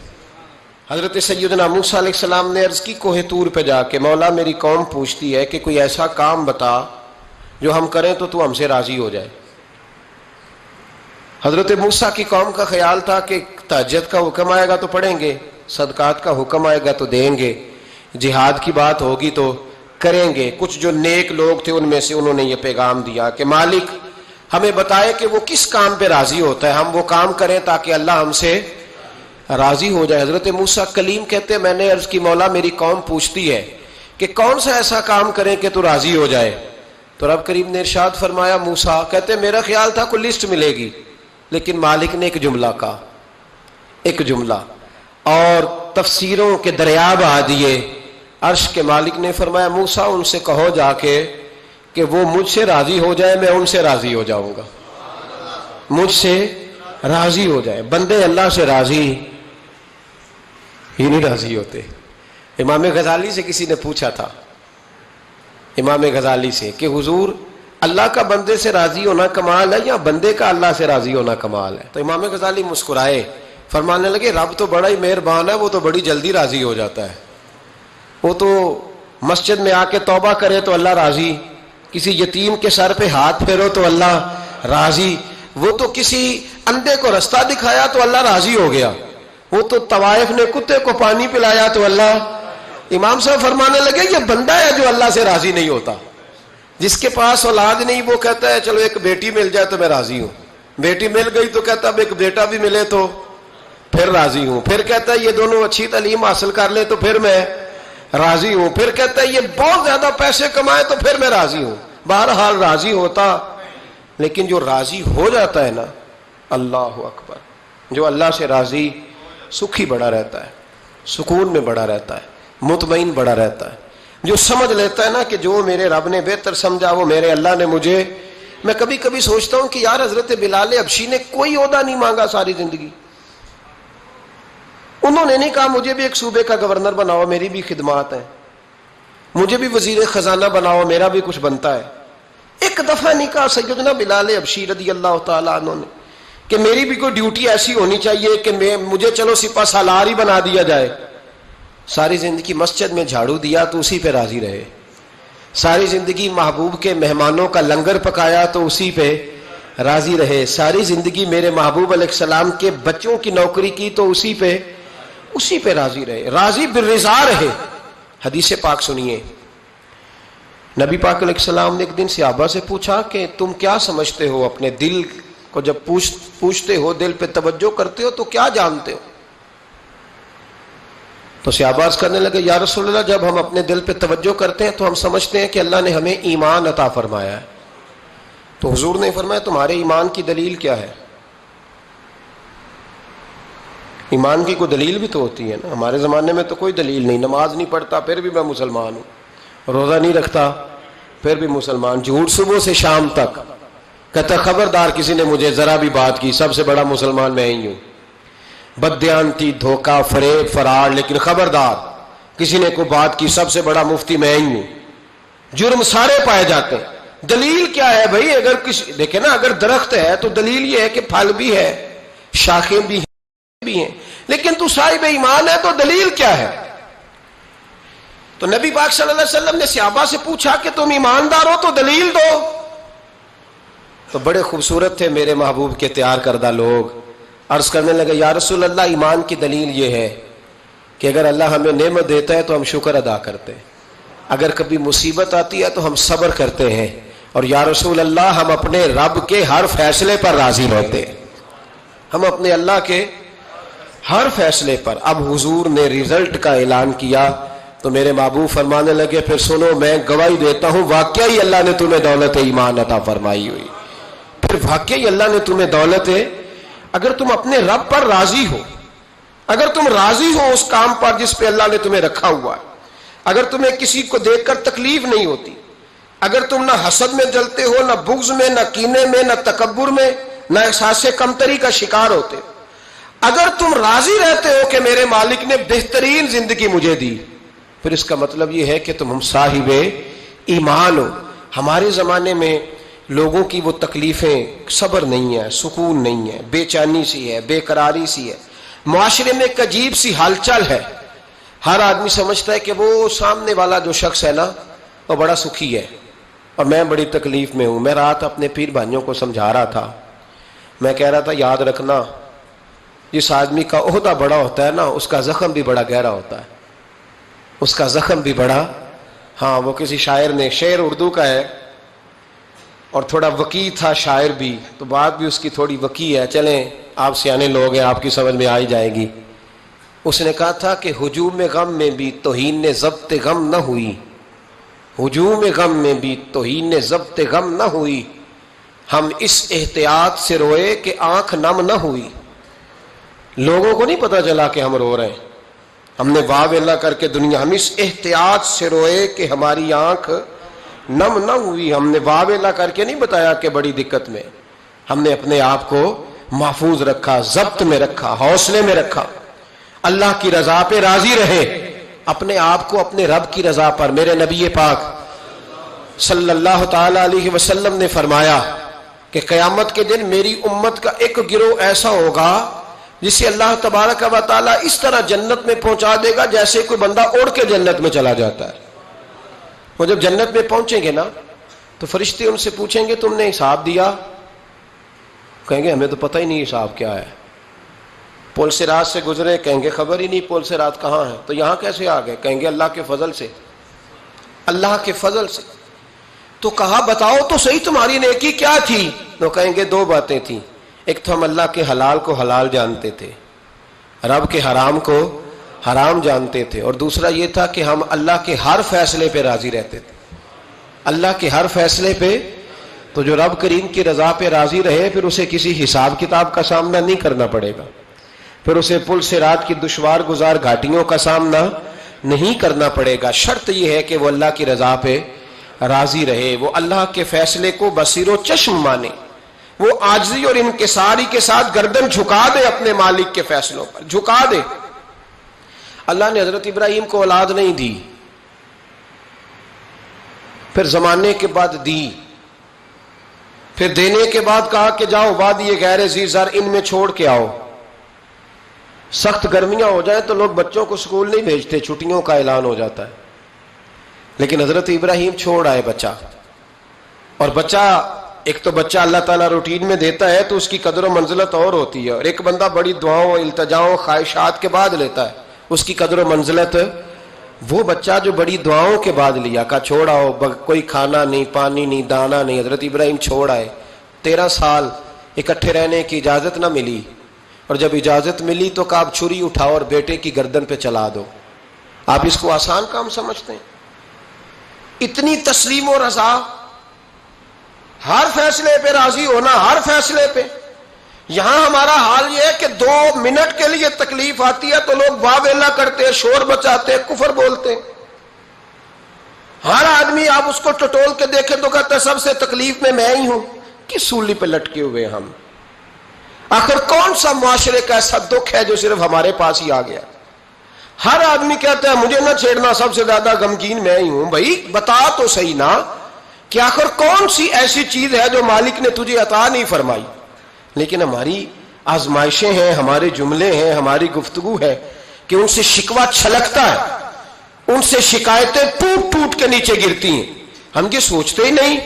حضرت سیدنا موسیٰ علیہ السلام نے عرض کی کوہ طور پہ جا کے، مولا میری قوم پوچھتی ہے کہ کوئی ایسا کام بتا جو ہم کریں تو ہم سے راضی ہو جائے۔ حضرت موسیٰ کی قوم کا خیال تھا کہ تہجد کا حکم آئے گا تو پڑھیں گے، صدقات کا حکم آئے گا تو دیں گے، جہاد کی بات ہوگی تو کریں گے۔ کچھ جو نیک لوگ تھے ان میں سے انہوں نے یہ پیغام دیا کہ مالک ہمیں بتائے کہ وہ کس کام پہ راضی ہوتا ہے، ہم وہ کام کریں تاکہ اللہ ہم سے راضی ہو جائے۔ حضرت موسیٰ کلیم کہتے ہیں میں نے عرض کی مولا میری قوم پوچھتی ہے کہ کون سا ایسا کام کریں کہ تو راضی ہو جائے، تو رب کریم نے ارشاد فرمایا موسیٰ کہتے میرا خیال تھا کوئی لسٹ ملے گی، لیکن مالک نے ایک جملہ کہا، ایک جملہ، اور تفسیروں کے دریا بہا دیے۔ عرش کے مالک نے فرمایا موسیٰ ان سے کہو جا کے کہ وہ مجھ سے راضی ہو جائے، میں ان سے راضی ہو جاؤں گا، مجھ سے راضی ہو جائے۔ بندے اللہ سے راضی ہی نہیں راضی ہوتے۔ امام غزالی سے کسی نے پوچھا تھا، امام غزالی سے، کہ حضور اللہ کا بندے سے راضی ہونا کمال ہے یا بندے کا اللہ سے راضی ہونا کمال ہے؟ تو امام غزالی مسکرائے، فرمانے لگے رب تو بڑا ہی مہربان ہے، وہ تو بڑی جلدی راضی ہو جاتا ہے۔ وہ تو مسجد میں آ کے توبہ کرے تو اللہ راضی، کسی یتیم کے سر پہ ہاتھ پھیرو تو اللہ راضی، وہ تو کسی اندھے کو رستہ دکھایا تو اللہ راضی ہو گیا، وہ تو طوائف نے کتے کو پانی پلایا تو اللہ۔ امام صاحب فرمانے لگے یہ بندہ ہے جو اللہ سے راضی نہیں ہوتا، جس کے پاس اولاد نہیں وہ کہتا ہے چلو ایک بیٹی مل جائے تو میں راضی ہوں، بیٹی مل گئی تو کہتا اب ایک بیٹا بھی ملے تو پھر راضی ہوں، پھر کہتا ہے یہ دونوں اچھی تعلیم حاصل کر لے تو پھر میں راضی ہوں، پھر کہتا ہے یہ بہت زیادہ پیسے کمائے تو پھر میں راضی ہوں۔ بہرحال راضی ہوتا، لیکن جو راضی ہو جاتا ہے نا، اللہ اکبر، جو اللہ سے راضی سکھی بڑا رہتا ہے، سکون میں بڑا رہتا ہے، مطمئن بڑا رہتا ہے، جو سمجھ لیتا ہے نا کہ جو میرے رب نے بہتر سمجھا وہ میرے اللہ نے مجھے۔ میں کبھی کبھی سوچتا ہوں کہ یار حضرت بلال حبشی نے کوئی عہدہ نہیں مانگا ساری زندگی، انہوں نے نہیں کہا مجھے بھی ایک صوبے کا گورنر بناؤ میری بھی خدمات ہیں، مجھے بھی وزیر خزانہ بناؤ میرا بھی کچھ بنتا ہے۔ ایک دفعہ نہیں کہا سیدنا بلال حبشی رضی اللہ تعالیٰ عنہ نے کہ میری بھی کوئی ڈیوٹی ایسی ہونی چاہیے کہ مجھے چلو سپہ سالار ہی بنا دیا جائے۔ ساری زندگی مسجد میں جھاڑو دیا تو اسی پہ راضی رہے، ساری زندگی محبوب کے مہمانوں کا لنگر پکایا تو اسی پہ راضی رہے، ساری زندگی میرے محبوب علیہ السلام کے بچوں کی نوکری کی تو اسی پہ راضی رہے، راضی بالرضا رہے۔ حدیث پاک سنیے، نبی پاک علیہ السلام نے ایک دن صحابہ سے پوچھا کہ تم کیا سمجھتے ہو، اپنے دل کو جب پوچھتے ہو، دل پہ توجہ کرتے ہو تو کیا جانتے ہو؟ تو صحابہ عرض کرنے لگے یا رسول اللہ جب ہم اپنے دل پہ توجہ کرتے ہیں تو ہم سمجھتے ہیں کہ اللہ نے ہمیں ایمان عطا فرمایا ہے۔ تو حضور نے فرمایا تمہارے ایمان کی دلیل کیا ہے؟ ایمان کی کوئی دلیل بھی تو ہوتی ہے نا، ہمارے زمانے میں تو کوئی دلیل نہیں، نماز نہیں پڑھتا پھر بھی میں مسلمان ہوں، روزہ نہیں رکھتا پھر بھی مسلمان، جھوٹ صبح سے شام تک، کہتا خبردار کسی نے مجھے ذرا بھی بات کی سب سے بڑا مسلمان میں ہی ہوں، بددیانتی، دھوکہ، فریب، فرار، لیکن خبردار کسی نے کوئی بات کی سب سے بڑا مفتی میں ہی ہوں۔ جرم سارے پائے جاتے ہیں، دلیل کیا ہے بھائی؟ اگر کسی دیکھیں نا، اگر درخت ہے تو دلیل یہ ہے کہ پھل بھی ہے، شاخیں بھی ہیں، لیکن تو صاحب ایمان ہے تو دلیل کیا ہے؟ تو نبی پاک صلی اللہ علیہ وسلم نے صحابہ سے پوچھا کہ تم ایماندار ہو تو دلیل دو۔ تو بڑے خوبصورت تھے میرے محبوب کے تیار کردہ لوگ، عرض کرنے لگے یا رسول اللہ ایمان کی دلیل یہ ہے کہ اگر اللہ ہمیں نعمت دیتا ہے تو ہم شکر ادا کرتے ہیں، اگر کبھی مصیبت آتی ہے تو ہم صبر کرتے ہیں، اور یا رسول اللہ ہم اپنے رب کے ہر فیصلے پر راضی رہتے ہیں، ہم اپنے اللہ کے ہر فیصلے پر۔ اب حضور نے رزلٹ کا اعلان کیا تو میرے محبوب فرمانے لگے پھر سنو میں گواہی دیتا ہوں واقعی اللہ نے تمہیں دولت ایمان عطا فرمائی ہوئی، پھر واقعی اللہ نے تمہیں دولت ہے۔ اگر تم اپنے رب پر راضی ہو، اگر تم راضی ہو اس کام پر جس پہ اللہ نے تمہیں رکھا ہوا ہے، اگر تمہیں کسی کو دیکھ کر تکلیف نہیں ہوتی، اگر تم نہ حسد میں جلتے ہو، نہ بغض میں، نہ کینے میں، نہ تکبر میں، نہ احساس کمتری کا شکار ہوتے. اگر تم راضی رہتے ہو کہ میرے مالک نے بہترین زندگی مجھے دی، پھر اس کا مطلب یہ ہے کہ تم صاحب ایمان ہو. ہمارے زمانے میں لوگوں کی وہ تکلیفیں، صبر نہیں ہے، سکون نہیں ہے، بے چینی سی ہے، بے قراری سی ہے، معاشرے میں ایک عجیب سی ہلچل ہے. ہر آدمی سمجھتا ہے کہ وہ سامنے والا جو شخص ہے نا وہ بڑا سکھی ہے اور میں بڑی تکلیف میں ہوں. میں رات اپنے پیر بھائیوں کو سمجھا رہا تھا، میں کہہ رہا تھا یاد رکھنا جس آدمی کا عہدہ بڑا ہوتا ہے نا اس کا زخم بھی بڑا گہرا ہوتا ہے، اس کا زخم بھی بڑا. ہاں وہ کسی شاعر نے، شعر اردو کا ہے اور تھوڑا وقی تھا شاعر بھی، تو بات بھی اس کی تھوڑی وقی ہے، چلیں آپ سیانے لوگ ہیں آپ کی سمجھ میں آ ہی جائے گی. اس نے کہا تھا کہ ہجوم غم میں بھی توہین نے ضبط غم نہ ہوئی، ہجوم غم میں بھی توہین نے ضبط غم نہ ہوئی، ہم اس احتیاط سے روئے کہ آنکھ نم نہ ہوئی. لوگوں کو نہیں پتا چلا کہ ہم رو رہے ہیں، ہم نے واہ ویلا کر کے دنیا، ہم اس احتیاط سے روئے کہ ہماری آنکھ نم نہ ہوئی. ہم نے واہ ویلا کر کے نہیں بتایا کہ بڑی دقت میں، ہم نے اپنے آپ کو محفوظ رکھا، ضبط میں رکھا، حوصلے میں رکھا، اللہ کی رضا پہ راضی رہے، اپنے آپ کو اپنے رب کی رضا پر. میرے نبی پاک صلی اللہ تعالی علیہ وسلم نے فرمایا کہ قیامت کے دن میری امت کا ایک گروہ ایسا ہوگا جسے اللہ تبارک و تعالیٰ اس طرح جنت میں پہنچا دے گا جیسے کوئی بندہ اڑ کے جنت میں چلا جاتا ہے. وہ جب جنت میں پہنچیں گے نا تو فرشتے ان سے پوچھیں گے تم نے حساب دیا؟ کہیں گے ہمیں تو پتہ ہی نہیں حساب کیا ہے. پل سے رات سے گزرے، کہیں گے خبر ہی نہیں پل سے رات کہاں ہے. تو یہاں کیسے آ گئے؟ کہیں گے اللہ کے فضل سے، اللہ کے فضل سے. تو کہا بتاؤ تو صحیح تمہاری نیکی کیا تھی؟ تو کہیں گے دو باتیں تھیں، ایک تو ہم اللہ کے حلال کو حلال جانتے تھے، رب کے حرام کو حرام جانتے تھے، اور دوسرا یہ تھا کہ ہم اللہ کے ہر فیصلے پہ راضی رہتے تھے، اللہ کے ہر فیصلے پہ. تو جو رب کریم کی رضا پہ راضی رہے پھر اسے کسی حساب کتاب کا سامنا نہیں کرنا پڑے گا، پھر اسے پل سے رات کی دشوار گزار گھاٹیوں کا سامنا نہیں کرنا پڑے گا. شرط یہ ہے کہ وہ اللہ کی رضا پہ راضی رہے، وہ اللہ کے فیصلے کو بصیر و چشم مانے، وہ عاجزی اور انکساری کے ساتھ گردن جھکا دے، اپنے مالک کے فیصلوں پر جھکا دے. اللہ نے حضرت ابراہیم کو اولاد نہیں دی، پھر زمانے کے بعد دی، پھر دینے کے بعد کہا کہ جاؤ وادی غیر ذی زرع ان میں چھوڑ کے آؤ. سخت گرمیاں ہو جائیں تو لوگ بچوں کو اسکول نہیں بھیجتے، چھٹیوں کا اعلان ہو جاتا ہے، لیکن حضرت ابراہیم چھوڑ آئے بچہ. اور بچہ، ایک تو بچہ اللہ تعالیٰ روٹین میں دیتا ہے تو اس کی قدر و منزلت اور ہوتی ہے، اور ایک بندہ بڑی دعاؤں التجاؤں خواہشات کے بعد لیتا ہے، اس کی قدر و منزلت. وہ بچہ جو بڑی دعاؤں کے بعد لیا، کہا چھوڑ آؤ، کوئی کھانا نہیں، پانی نہیں، دانا نہیں، حضرت ابراہیم چھوڑ آئے. 13 سال اکٹھے رہنے کی اجازت نہ ملی، اور جب اجازت ملی تو کہا اب چھری اٹھاؤ اور بیٹے کی گردن پہ چلا دو. آپ اس کو آسان کام سمجھتے ہیں؟ اتنی تسلیم و رضا، ہر فیصلے پہ راضی ہونا، ہر فیصلے پہ. یہاں ہمارا حال یہ ہے کہ 2 منٹ کے لیے تکلیف آتی ہے تو لوگ واہ ویلا کرتے، شور بچاتے، کفر بولتے. ہر آدمی آپ اس کو ٹٹول کے دیکھیں تو کہتا ہے سب سے تکلیف میں ہی ہوں. کس سولی پہ لٹکے ہوئے ہم؟ آخر کون سا معاشرے کا ایسا دکھ ہے جو صرف ہمارے پاس ہی آ گیا؟ ہر آدمی کہتا ہے مجھے نہ چھیڑنا، سب سے زیادہ غمگین میں ہی ہوں. بھائی بتا تو صحیح نا کہ آخر کون سی ایسی چیز ہے جو مالک نے تجھے عطا نہیں فرمائی؟ لیکن ہماری آزمائشیں ہیں، ہمارے جملے ہیں، ہماری گفتگو ہے کہ ان سے شکوہ چھلکتا ہے، ان سے شکایتیں ٹوٹ ٹوٹ کے نیچے گرتی ہیں. ہم یہ سوچتے ہی نہیں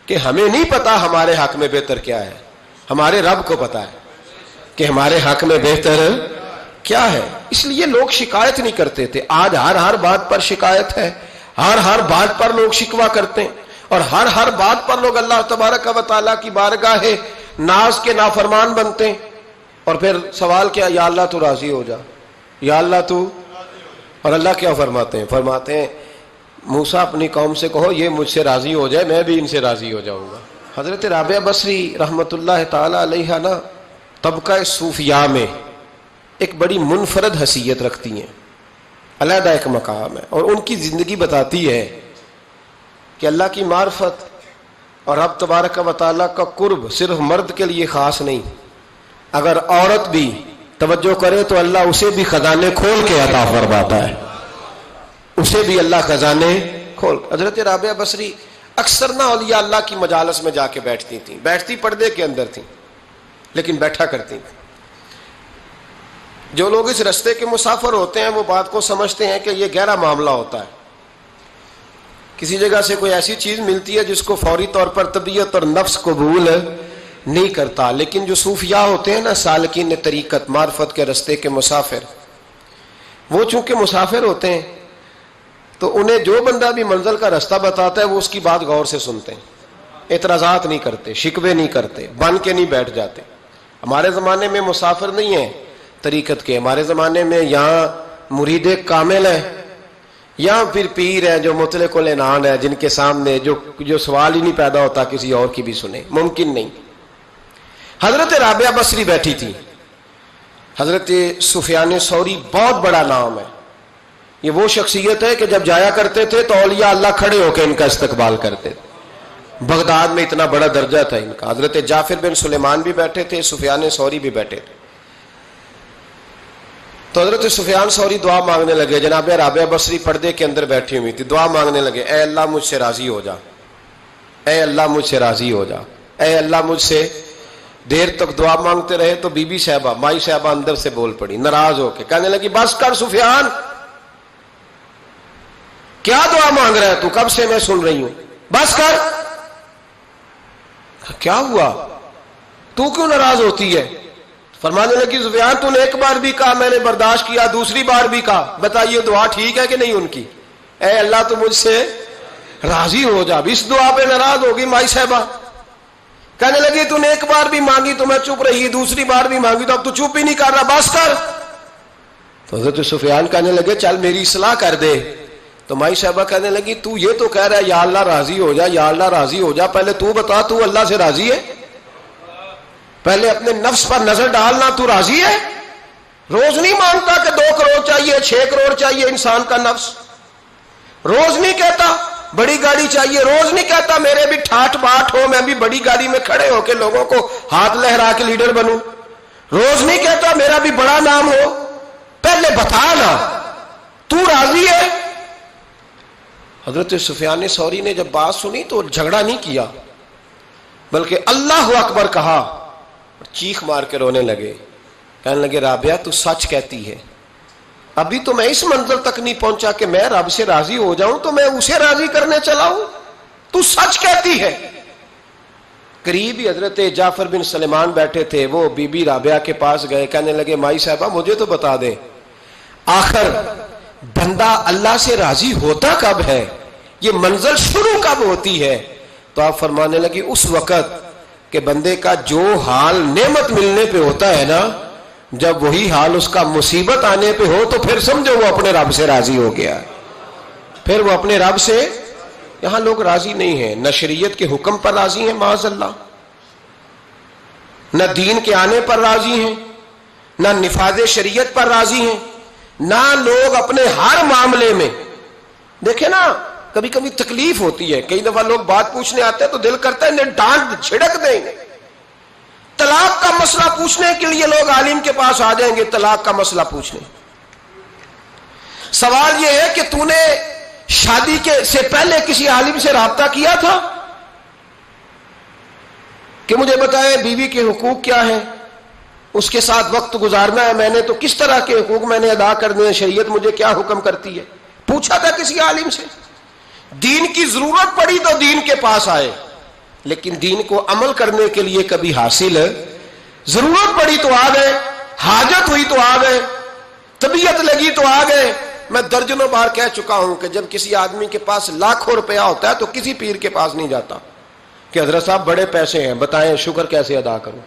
کہ ہمیں نہیں پتا ہمارے حق میں بہتر کیا ہے، ہمارے رب کو پتا ہے کہ ہمارے حق میں بہتر کیا ہے. اس لیے لوگ شکایت نہیں کرتے تھے. آج ہر بات پر شکایت ہے، ہر بات پر لوگ شکوہ کرتے ہیں، اور ہر بات پر لوگ اللہ تبارک و تعالیٰ کی بارگاہ ناز کے نافرمان بنتے ہیں. اور پھر سوال کیا؟ یا اللہ تو راضی ہو جا، یا اللہ تو. اور اللہ کیا فرماتے ہیں موسیٰ اپنی قوم سے کہو یہ مجھ سے راضی ہو جائے میں بھی ان سے راضی ہو جاؤں گا. حضرت رابعہ بصری رحمت اللہ تعالی علیہ نا طبقہ صوفیاء میں ایک بڑی منفرد حیثیت رکھتی ہیں، علیحدہ ایک مقام ہے، اور ان کی زندگی بتاتی ہے کہ اللہ کی معرفت، اور رب تبارک و تعالیٰ کا قرب صرف مرد کے لیے خاص نہیں، اگر عورت بھی توجہ کرے تو اللہ اسے بھی خزانے کھول کے عطا فرماتا ہے، اسے بھی اللہ خزانے کھول۔ حضرت رابعہ بصری اکثر نہ اولیاء اللہ کی مجالس میں جا کے بیٹھتی تھیں، بیٹھتی پردے کے اندر تھیں لیکن بیٹھا کرتی تھیں۔ جو لوگ اس رستے کے مسافر ہوتے ہیں وہ بات کو سمجھتے ہیں کہ یہ گہرا معاملہ ہوتا ہے، کسی جگہ سے کوئی ایسی چیز ملتی ہے جس کو فوری طور پر طبیعت اور نفس قبول نہیں کرتا، لیکن جو صوفیاء ہوتے ہیں نا، سالکین طریقت، معرفت کے رستے کے مسافر، وہ چونکہ مسافر ہوتے ہیں تو انہیں جو بندہ بھی منزل کا رستہ بتاتا ہے وہ اس کی بات غور سے سنتے ہیں، اعتراضات نہیں کرتے، شکوے نہیں کرتے، بن کے نہیں بیٹھ جاتے۔ ہمارے زمانے میں مسافر نہیں ہیں طریقت کے، ہمارے زمانے میں یہاں مرید کامل ہیں یا پھر پیر ہیں جو مطلق العنان ہے، جن کے سامنے جو سوال ہی نہیں پیدا ہوتا کسی اور کی بھی سنے، ممکن نہیں۔ حضرت رابعہ بصری بیٹھی تھی، حضرت سفیان ثوری بہت بڑا نام ہے، یہ وہ شخصیت ہے کہ جب جایا کرتے تھے تو اولیاء اللہ کھڑے ہو کے ان کا استقبال کرتے تھے، بغداد میں اتنا بڑا درجہ تھا ان کا۔ حضرت جعفر بن سلیمان بھی بیٹھے تھے، سفیان ثوری بھی بیٹھے تھے۔ تو حضرت سفیان ثوری دعا مانگنے لگے، جناب رابعہ بصری پردے کے اندر بیٹھی ہوئی تھی، دعا مانگنے لگے، اے اللہ مجھ سے راضی ہو جا، اے اللہ مجھ سے راضی ہو جا، اے اللہ مجھ سے۔ دیر تک دعا مانگتے رہے تو بی بی صاحبہ، مائی صاحبہ اندر سے بول پڑی ناراض ہو کے، کہنے لگی بس کر سفیان، کیا دعا مانگ رہا ہے تو، کب سے میں سن رہی ہوں، بس کر۔ کیا ہوا، تو کیوں ناراض ہوتی ہے؟ فرمانے لگی سفیان تو نے ایک بار بھی کہا میں نے برداشت کیا، دوسری بار بھی کہا، بتائیے دعا ٹھیک ہے کہ نہیں ان کی؟ اے اللہ تو مجھ سے راضی ہو جا، اس دعا پہ ناراض ہوگی مائی صاحبہ۔ کہنے لگی تو نے ایک بار بھی مانگی تو میں چپ رہی، دوسری بار بھی مانگی تو اب تو چپ ہی نہیں کر رہا، بس کر۔ تو حضرت سفیان کہنے لگے چل میری اصلاح کر دے۔ تو مائی صاحبہ کہنے لگی تو یہ تو کہہ رہا ہے یا اللہ راضی ہو جا، یا اللہ راضی ہو جا، پہلے تو بتا تو اللہ سے راضی ہے؟ پہلے اپنے نفس پر نظر ڈالنا، تو راضی ہے؟ روز نہیں مانگتا کہ 2 کروڑ چاہیے، 6 کروڑ چاہیے، انسان کا نفس روز نہیں کہتا بڑی گاڑی چاہیے، روز نہیں کہتا میرے بھی ٹھاٹ باٹ ہو، میں بھی بڑی گاڑی میں کھڑے ہو کے لوگوں کو ہاتھ لہرا کے لیڈر بنوں، روز نہیں کہتا میرا بھی بڑا نام ہو، پہلے بتا نا تو راضی ہے؟ حضرت سفیان ثوری نے جب بات سنی تو جھگڑا نہیں کیا بلکہ اللہ اکبر کہا، چیخ مار کے رونے لگے، کہنے لگے رابعہ تو سچ کہتی ہے، ابھی تو میں اس منزل تک نہیں پہنچا کہ میں رب سے راضی ہو جاؤں تو میں اسے راضی کرنے چلا ہوں، تو سچ کہتی ہے۔ قریب ہی حضرت جعفر بن سلیمان بیٹھے تھے، وہ بی بی رابعہ کے پاس گئے، کہنے لگے مائی صاحبہ مجھے تو بتا دیں آخر بندہ اللہ سے راضی ہوتا کب ہے، یہ منزل شروع کب ہوتی ہے؟ تو آپ فرمانے لگے اس وقت کہ بندے کا جو حال نعمت ملنے پہ ہوتا ہے نا، جب وہی حال اس کا مصیبت آنے پہ ہو تو پھر سمجھو وہ اپنے رب سے راضی ہو گیا، پھر وہ اپنے رب سے۔ یہاں لوگ راضی نہیں ہیں، نہ شریعت کے حکم پر راضی ہیں معاذ اللہ، نہ دین کے آنے پر راضی ہیں، نہ نفاذ شریعت پر راضی ہیں، نہ لوگ اپنے ہر معاملے میں۔ دیکھیں نا کبھی کبھی تکلیف ہوتی ہے، کئی دفعہ لوگ بات پوچھنے آتے ہیں تو دل کرتا ہے انہیں ڈانٹ جھڑک دیں گے، طلاق کا مسئلہ پوچھنے کے لیے لوگ عالم کے پاس آ جائیں گے، طلاق کا مسئلہ پوچھنے۔ سوال یہ ہے کہ تو نے شادی کے سے پہلے کسی عالم سے رابطہ کیا تھا کہ مجھے بتائے بیوی کے حقوق کیا ہیں، اس کے ساتھ وقت گزارنا ہے میں نے تو کس طرح کے حقوق میں نے ادا کرنے ہیں، شریعت مجھے کیا حکم کرتی ہے؟ پوچھا تھا کسی عالم سے؟ دین کی ضرورت پڑی تو دین کے پاس آئے، لیکن دین کو عمل کرنے کے لیے کبھی حاصل ضرورت پڑی تو آ گئے، حاجت ہوئی تو آ گئے، طبیعت لگی تو آ گئے۔ میں درجنوں بار کہہ چکا ہوں کہ جب کسی آدمی کے پاس لاکھوں روپیہ ہوتا ہے تو کسی پیر کے پاس نہیں جاتا کہ حضرت صاحب بڑے پیسے ہیں بتائیں شکر کیسے ادا کروں،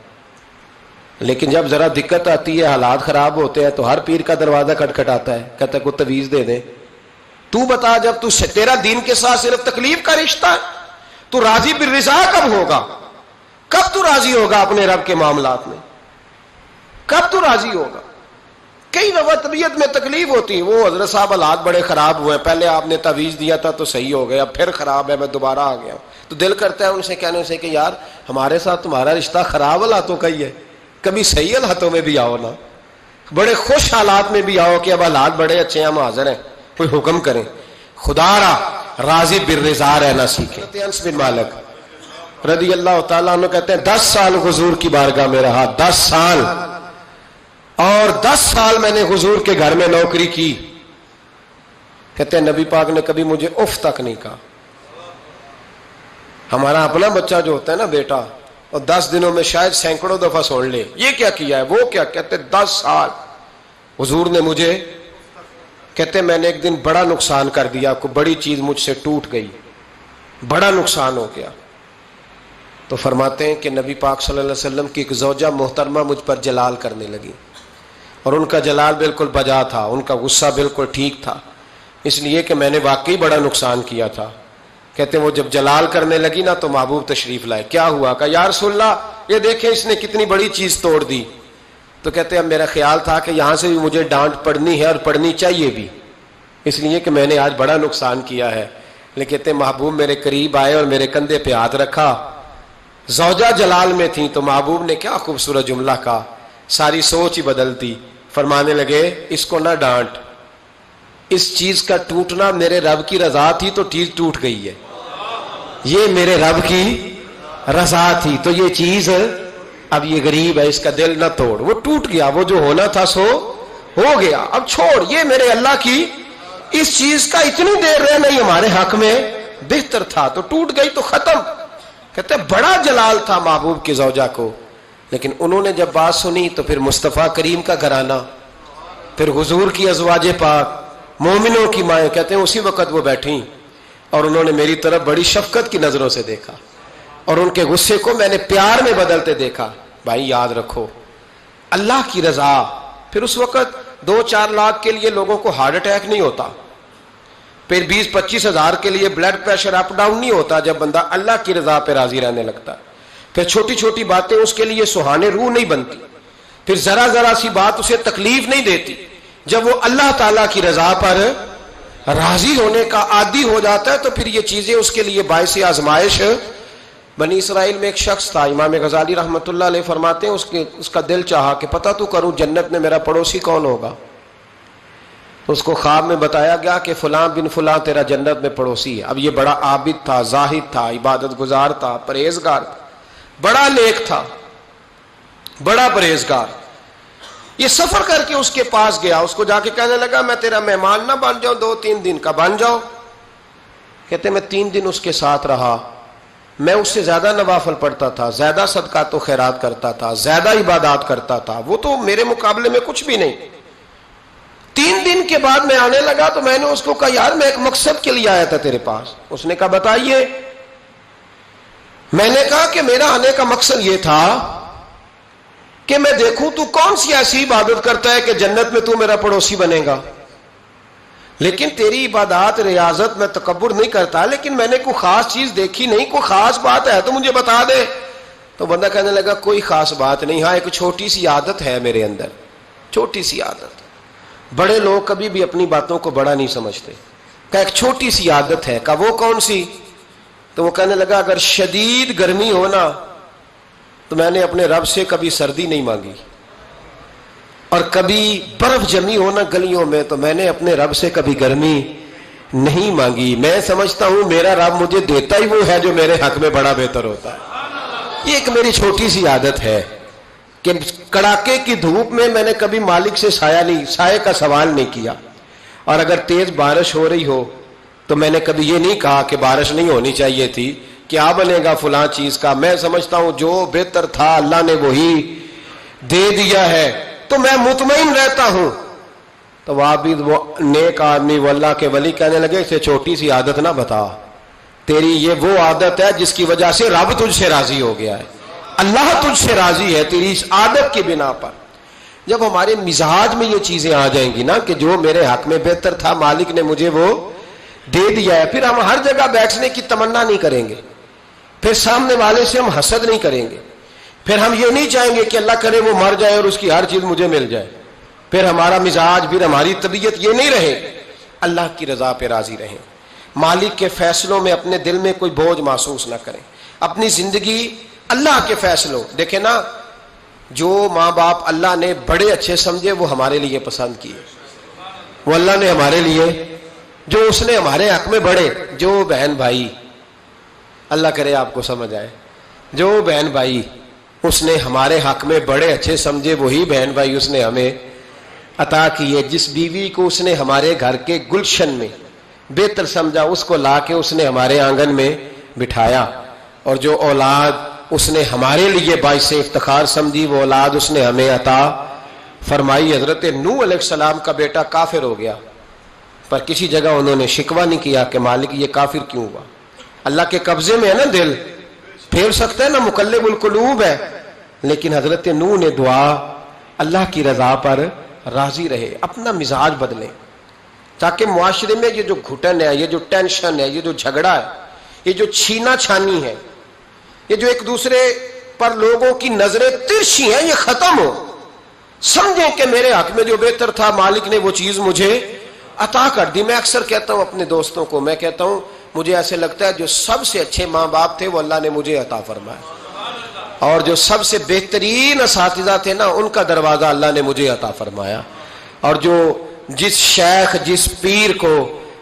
لیکن جب ذرا دقت آتی ہے، حالات خراب ہوتے ہیں تو ہر پیر کا دروازہ کھٹکھٹاتا ہے، کہتا ہے کوئی تعویذ دے دیں۔ تو بتا جب تو تیرا دین کے ساتھ صرف تکلیف کا رشتہ ہے تو راضی بالرضا کب ہوگا؟ کب تو راضی ہوگا اپنے رب کے معاملات میں؟ کب تو راضی ہوگا؟ کئی دفعہ طبیعت میں تکلیف ہوتی ہے، وہ حضرت صاحب حالات بڑے خراب ہوئے ہیں، پہلے آپ نے تعویذ دیا تھا تو صحیح ہو گیا، پھر خراب ہے میں دوبارہ آ گیا، تو دل کرتا ہے ان سے کہنے سے کہ یار ہمارے ساتھ تمہارا رشتہ خراب حالاتوں کا ہی ہے، کبھی صحیح حالاتوں میں بھی آؤ نا، بڑے خوش حالات میں بھی آؤ کہ اب حالات بڑے اچھے ہیں، ہم حاضر ہیں، کوئی حکم کریں۔ خدا را راضی بالرضا رہنا سیکھیں۔ انس بن مالک رضی اللہ تعالیٰ عنہ کہتے ہیں 10 سال حضور کی بارگاہ میں رہا، 10 سال، اور 10 سال میں نے حضور کے گھر میں نوکری کی۔ کہتے ہیں نبی پاک نے کبھی مجھے اف تک نہیں کہا۔ ہمارا اپنا بچہ جو ہوتا ہے نا بیٹا، اور 10 دنوں میں شاید سینکڑوں دفعہ سن لے یہ کیا کیا ہے وہ کیا، کہتے 10 سال حضور نے مجھے، کہتے میں نے ایک دن بڑا نقصان کر دیا، کوئی بڑی چیز مجھ سے ٹوٹ گئی، بڑا نقصان ہو گیا، تو فرماتے ہیں کہ نبی پاک صلی اللہ علیہ وسلم کی ایک زوجہ محترمہ مجھ پر جلال کرنے لگی، اور ان کا جلال بالکل بجا تھا، ان کا غصہ بالکل ٹھیک تھا، اس لیے کہ میں نے واقعی بڑا نقصان کیا تھا۔ کہتے ہیں وہ جب جلال کرنے لگی نا تو محبوب تشریف لائے، کیا ہوا؟ کہا یا رسول اللہ یہ دیکھیں اس نے کتنی بڑی چیز توڑ دی۔ تو کہتے ہیں اب میرا خیال تھا کہ یہاں سے بھی مجھے ڈانٹ پڑنی ہے اور پڑنی چاہیے بھی، اس لیے کہ میں نے آج بڑا نقصان کیا ہے، لیکن کہتے ہیں محبوب میرے قریب آئے اور میرے کندھے پہ ہاتھ رکھا، زوجہ جلال میں تھی، تو محبوب نے کیا خوبصورت جملہ کہا، ساری سوچ ہی بدلتی، فرمانے لگے اس کو نہ ڈانٹ، اس چیز کا ٹوٹنا میرے رب کی رضا تھی تو چیز ٹوٹ گئی ہے، یہ میرے رب کی رضا تھی تو یہ چیز اب یہ غریب ہے اس کا دل نہ توڑ، وہ ٹوٹ گیا، وہ جو ہونا تھا سو ہو گیا، اب چھوڑ، یہ میرے اللہ کی اس چیز کا اتنی دیر رہنا ہی ہمارے حق میں بہتر تھا، تو ٹوٹ گئی تو ختم۔ کہتے بڑا جلال تھا محبوب کی زوجہ کو، لیکن انہوں نے جب بات سنی تو پھر مصطفیٰ کریم کا گھرانہ، پھر حضور کی ازواج پاک مومنوں کی مائیں، کہتے ہیں اسی وقت وہ بیٹھیں اور انہوں نے میری طرف بڑی شفقت کی نظروں سے دیکھا، اور ان کے غصے کو میں نے پیار میں بدلتے دیکھا۔ بھائی یاد رکھو اللہ کی رضا، پھر اس وقت 2-4 لاکھ کے لیے لوگوں کو ہارٹ اٹیک نہیں ہوتا، پھر 20-25 ہزار کے لیے بلڈ پریشر اپ ڈاؤن نہیں ہوتا، جب بندہ اللہ کی رضا پہ راضی رہنے لگتا، پھر چھوٹی چھوٹی باتیں اس کے لیے سہانے روح نہیں بنتی، پھر ذرا ذرا سی بات اسے تکلیف نہیں دیتی، جب وہ اللہ تعالیٰ کی رضا پر راضی ہونے کا عادی ہو جاتا ہے تو پھر یہ چیزیں اس کے لیے باعث آزمائش۔ بنی اسرائیل میں ایک شخص تھا، امام غزالی رحمۃ اللہ علیہ فرماتے ہیں اس کا دل چاہا کہ پتہ تو کروں جنت میں میرا پڑوسی کون ہوگا، تو اس کو خواب میں بتایا گیا کہ فلاں بن فلاں تیرا جنت میں پڑوسی ہے۔ اب یہ بڑا عابد تھا، زاہد تھا، عبادت گزار تھا، پرہیزگار تھا، بڑا نیک تھا، بڑا پرہیزگار۔ یہ سفر کر کے اس کے پاس گیا، اس کو جا کے کہنے لگا میں تیرا مہمان نہ بن جاؤں، 2-3 دن کا بن جاؤ۔ کہتے میں 3 دن اس کے ساتھ رہا، میں اس سے زیادہ نوافل پڑھتا تھا، زیادہ صدقات و خیرات کرتا تھا، زیادہ عبادات کرتا تھا، وہ تو میرے مقابلے میں کچھ بھی نہیں۔ 3 دن کے بعد میں آنے لگا تو میں نے اس کو کہا یار میں ایک مقصد کے لیے آیا تھا تیرے پاس۔ اس نے کہا بتائیے۔ میں نے کہا کہ میرا آنے کا مقصد یہ تھا کہ میں دیکھوں تو کون سی ایسی عبادت کرتا ہے کہ جنت میں تو میرا پڑوسی بنے گا، لیکن تیری عبادات ریاضت میں تکبر نہیں کرتا، لیکن میں نے کوئی خاص چیز دیکھی نہیں، کوئی خاص بات ہے تو مجھے بتا دے۔ تو بندہ کہنے لگا کوئی خاص بات نہیں، ہاں ایک چھوٹی سی عادت ہے میرے اندر، چھوٹی سی عادت۔ بڑے لوگ کبھی بھی اپنی باتوں کو بڑا نہیں سمجھتے، کہ ایک چھوٹی سی عادت ہے، کہ وہ کون سی؟ تو وہ کہنے لگا اگر شدید گرمی ہونا تو میں نے اپنے رب سے کبھی سردی نہیں مانگی، اور کبھی برف جمی ہونا گلیوں میں تو میں نے اپنے رب سے کبھی گرمی نہیں مانگی۔ میں سمجھتا ہوں میرا رب مجھے دیتا ہی وہ ہے جو میرے حق میں بڑا بہتر ہوتا ہے۔ یہ ایک میری چھوٹی سی عادت ہے کہ کڑاکے کی دھوپ میں نے کبھی مالک سے سائے کا سوال نہیں کیا، اور اگر تیز بارش ہو رہی ہو تو میں نے کبھی یہ نہیں کہا کہ بارش نہیں ہونی چاہیے تھی، کیا بنے گا فلاں چیز کا۔ میں سمجھتا ہوں جو بہتر تھا اللہ نے وہی دے دیا ہے، تو میں مطمئن رہتا ہوں۔ تو وہ عابد، وہ نیک آدمی، وہ اللہ کے ولی کہنے لگے اسے چھوٹی سی عادت نہ بتا، تیری یہ وہ عادت ہے جس کی وجہ سے رب تجھ سے راضی ہو گیا ہے، اللہ تجھ سے راضی ہے تیری اس عادت کی بنا پر۔ جب ہمارے مزاج میں یہ چیزیں آ جائیں گی نا کہ جو میرے حق میں بہتر تھا مالک نے مجھے وہ دے دیا ہے، پھر ہم ہر جگہ بیٹھنے کی تمنا نہیں کریں گے، پھر سامنے والے سے ہم حسد نہیں کریں گے، پھر ہم یہ نہیں چاہیں گے کہ اللہ کرے وہ مر جائے اور اس کی ہر چیز مجھے مل جائے۔ پھر ہمارا مزاج، پھر ہماری طبیعت یہ نہیں رہے، اللہ کی رضا پہ راضی رہیں، مالک کے فیصلوں میں اپنے دل میں کوئی بوجھ محسوس نہ کریں، اپنی زندگی اللہ کے فیصلوں. دیکھیں نا، جو ماں باپ اللہ نے بڑے اچھے سمجھے وہ ہمارے لیے پسند کیے، وہ اللہ نے ہمارے لیے، جو اس نے ہمارے حق میں بڑے، جو بہن بھائی، اللہ کرے آپ کو سمجھ آئے، جو بہن بھائی اس نے ہمارے حق میں بڑے اچھے سمجھے وہی بہن بھائی اس نے ہمیں عطا کیے. جس بیوی کو اس نے ہمارے گھر کے گلشن میں بہتر سمجھا اس کو لا کے اس نے ہمارے آنگن میں بٹھایا، اور جو اولاد اس نے ہمارے لیے باعث افتخار سمجھی وہ اولاد اس نے ہمیں عطا فرمائی. حضرت نوح علیہ السلام کا بیٹا کافر ہو گیا، پر کسی جگہ انہوں نے شکوہ نہیں کیا کہ مالک یہ کافر کیوں ہوا. اللہ کے قبضے میں ہے نا، دل پھیر سکتا ہے نا، مقلب القلوب ہے. لیکن حضرت نوح نے دعا اللہ کی رضا پر راضی رہے، اپنا مزاج بدلیں، تاکہ معاشرے میں یہ جو گھٹن ہے، یہ جو ٹینشن ہے، یہ جو جھگڑا ہے، یہ جو چھینا چھانی ہے، یہ جو ایک دوسرے پر لوگوں کی نظریں ترچھی ہیں، یہ ختم ہو. سمجھیں کہ میرے حق میں جو بہتر تھا مالک نے وہ چیز مجھے عطا کر دی. میں اکثر کہتا ہوں اپنے دوستوں کو، میں کہتا ہوں مجھے ایسے لگتا ہے جو سب سے اچھے ماں باپ تھے وہ اللہ نے مجھے عطا فرمایا، اور جو سب سے بہترین اساتذہ تھے نا ان کا دروازہ اللہ نے مجھے عطا فرمایا، اور جو جس شیخ جس پیر کو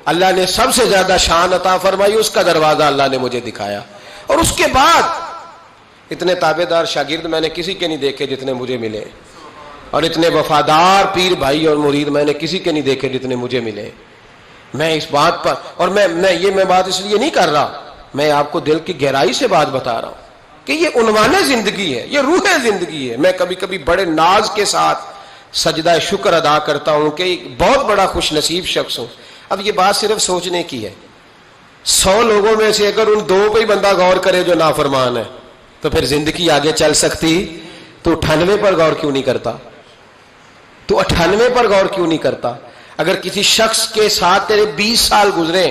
اللہ نے سب سے زیادہ شان عطا فرمائی اس کا دروازہ اللہ نے مجھے دکھایا. اور اس کے بعد اتنے تابع دار شاگرد میں نے کسی کے نہیں دیکھے جتنے مجھے ملے، اور اتنے وفادار پیر بھائی اور مرید میں نے کسی کے نہیں دیکھے جتنے مجھے ملے. میں اس بات پر، اور میں بات اس لیے نہیں کر رہا، میں آپ کو دل کی گہرائی سے بات بتا رہا ہوں کہ یہ عنوان زندگی ہے، یہ روح زندگی ہے. میں کبھی کبھی بڑے ناز کے ساتھ سجدہ شکر ادا کرتا ہوں کہ بہت بڑا خوش نصیب شخص ہوں. اب یہ بات صرف سوچنے کی ہے، 100 لوگوں میں سے اگر ان 2 پہ ہی بندہ غور کرے جو نافرمان ہے تو پھر زندگی آگے چل سکتی. تو 98 پر غور کیوں نہیں کرتا؟ تو 98 پر غور کیوں نہیں کرتا؟ اگر کسی شخص کے ساتھ تیرے 20 سال گزرے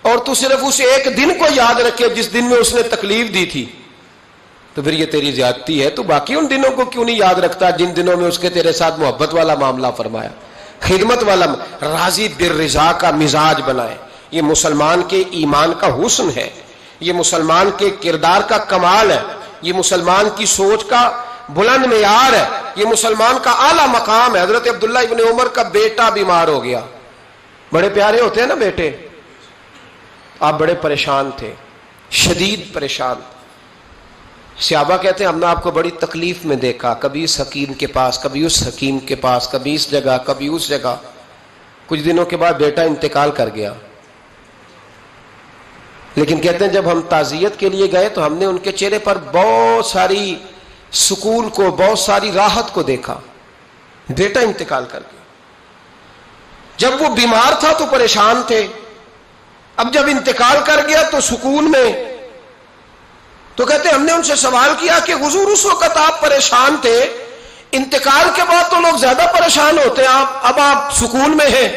اور تو صرف اس ایک دن کو یاد رکھے جس دن میں اس نے تکلیف دی تھی تو پھر یہ تیری زیادتی ہے. تو باقی ان دنوں کو کیوں نہیں یاد رکھتا جن دنوں میں اس کے تیرے ساتھ محبت والا معاملہ فرمایا، خدمت والا. راضی بالرضا کا مزاج بنائے. یہ مسلمان کے ایمان کا حسن ہے، یہ مسلمان کے کردار کا کمال ہے، یہ مسلمان کی سوچ کا بلند معیار ہے، یہ مسلمان کا اعلیٰ مقام ہے. حضرت عبداللہ ابن عمر کا بیٹا بیمار ہو گیا. بڑے پیارے ہوتے ہیں نا بیٹے. آپ بڑے پریشان تھے، شدید پریشان. صحابہ کہتے ہیں ہم نے آپ کو بڑی تکلیف میں دیکھا، کبھی اس حکیم کے پاس، کبھی اس حکیم کے پاس، کبھی اس جگہ، کبھی اس جگہ. کچھ دنوں کے بعد بیٹا انتقال کر گیا. لیکن کہتے ہیں جب ہم تعزیت کے لیے گئے تو ہم نے ان کے چہرے پر بہت ساری سکون کو، بہت ساری راحت کو دیکھا. بیٹا انتقال کر گیا. جب وہ بیمار تھا تو پریشان تھے، اب جب انتقال کر گیا تو سکون میں. تو کہتے ہم نے ان سے سوال کیا کہ حضور اس وقت آپ پریشان تھے، انتقال کے بعد تو لوگ زیادہ پریشان ہوتے ہیں، اب آپ سکون میں ہیں.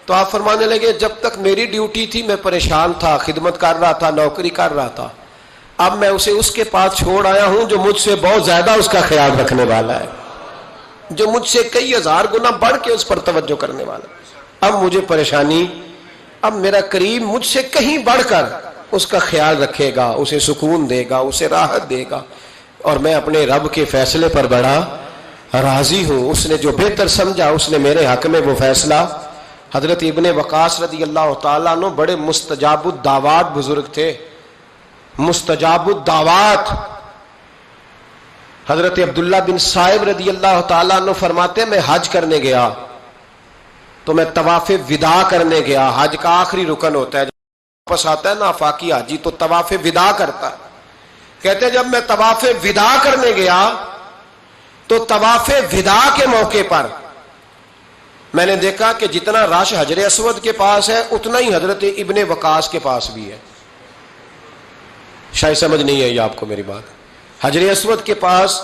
تو آپ فرمانے لگے جب تک میری ڈیوٹی تھی میں پریشان تھا، خدمت کر رہا تھا، نوکری کر رہا تھا. اب میں اسے اس کے پاس چھوڑ آیا ہوں جو مجھ سے بہت زیادہ اس کا خیال رکھنے والا ہے، جو مجھ سے کئی ہزار گنا بڑھ کے اس پر توجہ کرنے والا. اب مجھے پریشانی، اب میرا کریم مجھ سے کہیں بڑھ کر اس کا خیال رکھے گا، اسے سکون دے گا، اسے راحت دے گا. اور میں اپنے رب کے فیصلے پر بڑا راضی ہوں. اس نے جو بہتر سمجھا اس نے میرے حق میں وہ فیصلہ. حضرت ابن وقاص رضی اللہ تعالیٰ عنہ بڑے مستجاب الدعوات بزرگ تھے، مستجاب الدعوات. حضرت عبداللہ بن صائب رضی اللہ تعالیٰ عنہ فرماتے میں حج کرنے گیا تو میں طواف وداع کرنے گیا. حج کا آخری رکن ہوتا ہے، جب واپس آتا ہے نا آفاقی حاجی تو طواف وداع کرتا ہے. کہتے جب میں طواف وداع کرنے گیا تو طواف وداع کے موقع پر میں نے دیکھا کہ جتنا رش حجر اسود کے پاس ہے اتنا ہی حضرت ابن وقاص کے پاس بھی ہے. شاید سمجھ نہیں ہے یہ آپ کو میری بات. حجر اسود کے پاس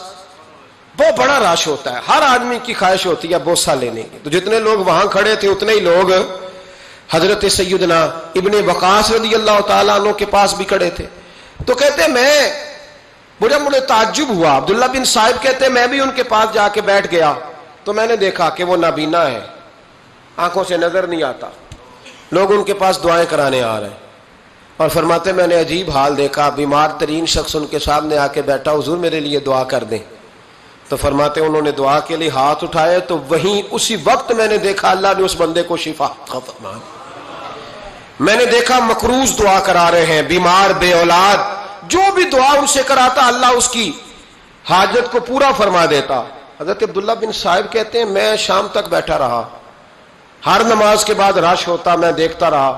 بہت بڑا رش ہوتا ہے، ہر آدمی کی خواہش ہوتی ہے بوسہ لینے کی. تو جتنے لوگ وہاں کھڑے تھے اتنے ہی لوگ حضرت سیدنا ابن وقاص رضی اللہ تعالیٰ عنہ کے پاس بھی کھڑے تھے. تو کہتے مجھے تعجب ہوا. عبداللہ بن صائب کہتے میں بھی ان کے پاس جا کے بیٹھ گیا. تو میں نے دیکھا کہ وہ نابینا ہے، آنکھوں سے نظر نہیں آتا، لوگ ان کے پاس دعائیں کرانے آ رہے ہیں، اور فرماتے میں نے عجیب حال دیکھا، بیمار ترین شخص ان کے سامنے آ کے بیٹھا، حضور میرے لیے دعا کر دیں۔ تو فرماتے انہوں نے دعا کے لیے ہاتھ اٹھائے تو وہیں اسی وقت میں نے دیکھا اللہ نے اس بندے کو شفا فرمایا۔ میں نے دیکھا مقروض دعا کرا رہے ہیں، بیمار، بے اولاد، جو بھی دعا ان سے کراتا اللہ اس کی حاجت کو پورا فرما دیتا۔ حضرت عبداللہ بن صاحب کہتے ہیں میں شام تک بیٹھا رہا، ہر نماز کے بعد رش ہوتا، میں دیکھتا رہا۔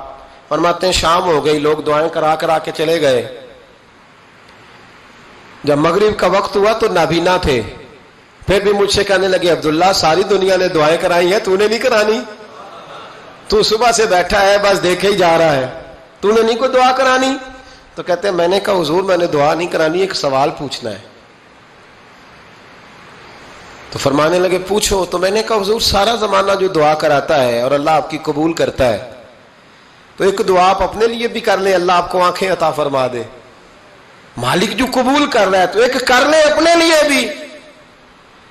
فرماتے ہیں شام ہو گئی، لوگ دعائیں کرا کے چلے گئے، جب مغرب کا وقت ہوا تو نابینا تھے، پھر بھی مجھ سے کہنے لگے عبداللہ ساری دنیا نے دعائیں کرائی ہیں، تو نے نہیں کرانی؟ تو صبح سے بیٹھا ہے بس دیکھے ہی جا رہا ہے، تو نے نہیں کوئی دعا کرانی؟ تو کہتے ہیں میں نے کہا حضور میں نے دعا نہیں کرانی، ایک سوال پوچھنا ہے۔ تو فرمانے لگے پوچھو۔ تو میں نے کہا حضور سارا زمانہ جو دعا کراتا ہے اور اللہ آپ کی قبول کرتا ہے، تو ایک دعا آپ اپنے لیے بھی کر لیں، اللہ آپ کو آنکھیں عطا فرما دے۔ مالک جو قبول کر رہا ہے تو ایک کر لیں اپنے لیے بھی۔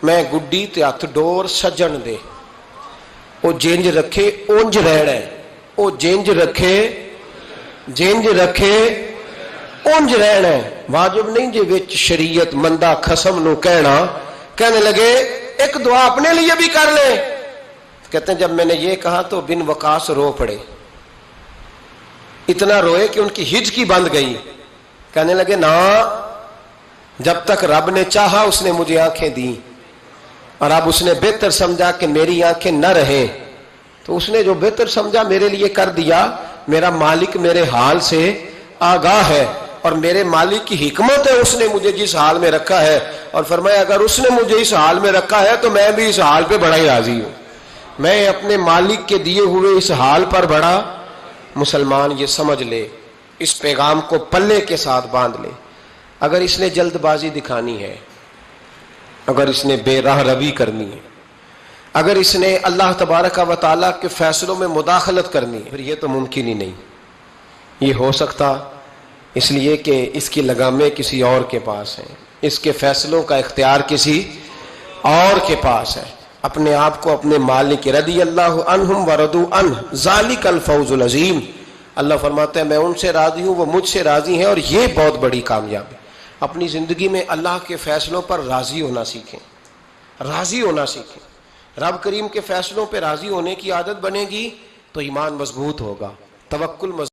میں گڈی تے ہاتھ ڈور سجن دے، او جینج رکھے اونج رہنا ہے، او جینج رکھے جینج رکھے اونج رہنا ہے، واجب نہیں جے وچ شریعت مندہ خصم نو کہنا۔ کہنے لگے ایک دعا اپنے لیے بھی کر لیں۔ کہتے ہیں جب میں نے یہ کہا تو بن وقاص رو پڑے، اتنا روئے کہ ان کی ہچکی بند گئی۔ کہنے لگے نا، جب تک رب نے چاہا اس نے مجھے آنکھیں دی، اور اب اس نے بہتر سمجھا کہ میری آنکھیں نہ رہیں، تو اس نے جو بہتر سمجھا میرے لیے کر دیا۔ میرا مالک میرے حال سے آگاہ ہے، اور میرے مالک کی حکمت ہے، اس نے مجھے جس حال میں رکھا ہے، اور فرمایا اگر اس نے مجھے اس حال میں رکھا ہے تو میں بھی اس حال پہ بڑا ہی راضی ہوں۔ میں اپنے مالک کے دیے ہوئے اس حال پر بڑا مسلمان، یہ سمجھ لے، اس پیغام کو پلے کے ساتھ باندھ لے۔ اگر اس نے جلد بازی دکھانی ہے، اگر اس نے بے راہ روی کرنی ہے، اگر اس نے اللہ تبارک و تعالیٰ کے فیصلوں میں مداخلت کرنی ہے، پھر یہ تو ممکن ہی نہیں۔ یہ ہو سکتا اس لیے کہ اس کی لگامیں کسی اور کے پاس ہیں، اس کے فیصلوں کا اختیار کسی اور کے پاس ہے۔ اپنے آپ کو اپنے مالک رضی اللہ عنہم ورضوا عنہ ذالک الفوز العظیم، اللہ فرماتا ہے میں ان سے راضی ہوں، وہ مجھ سے راضی ہیں، اور یہ بہت بڑی کامیابی۔ اپنی زندگی میں اللہ کے فیصلوں پر راضی ہونا سیکھیں، راضی ہونا سیکھیں۔ رب کریم کے فیصلوں پہ راضی ہونے کی عادت بنے گی تو ایمان مضبوط ہوگا، توکل مضبوط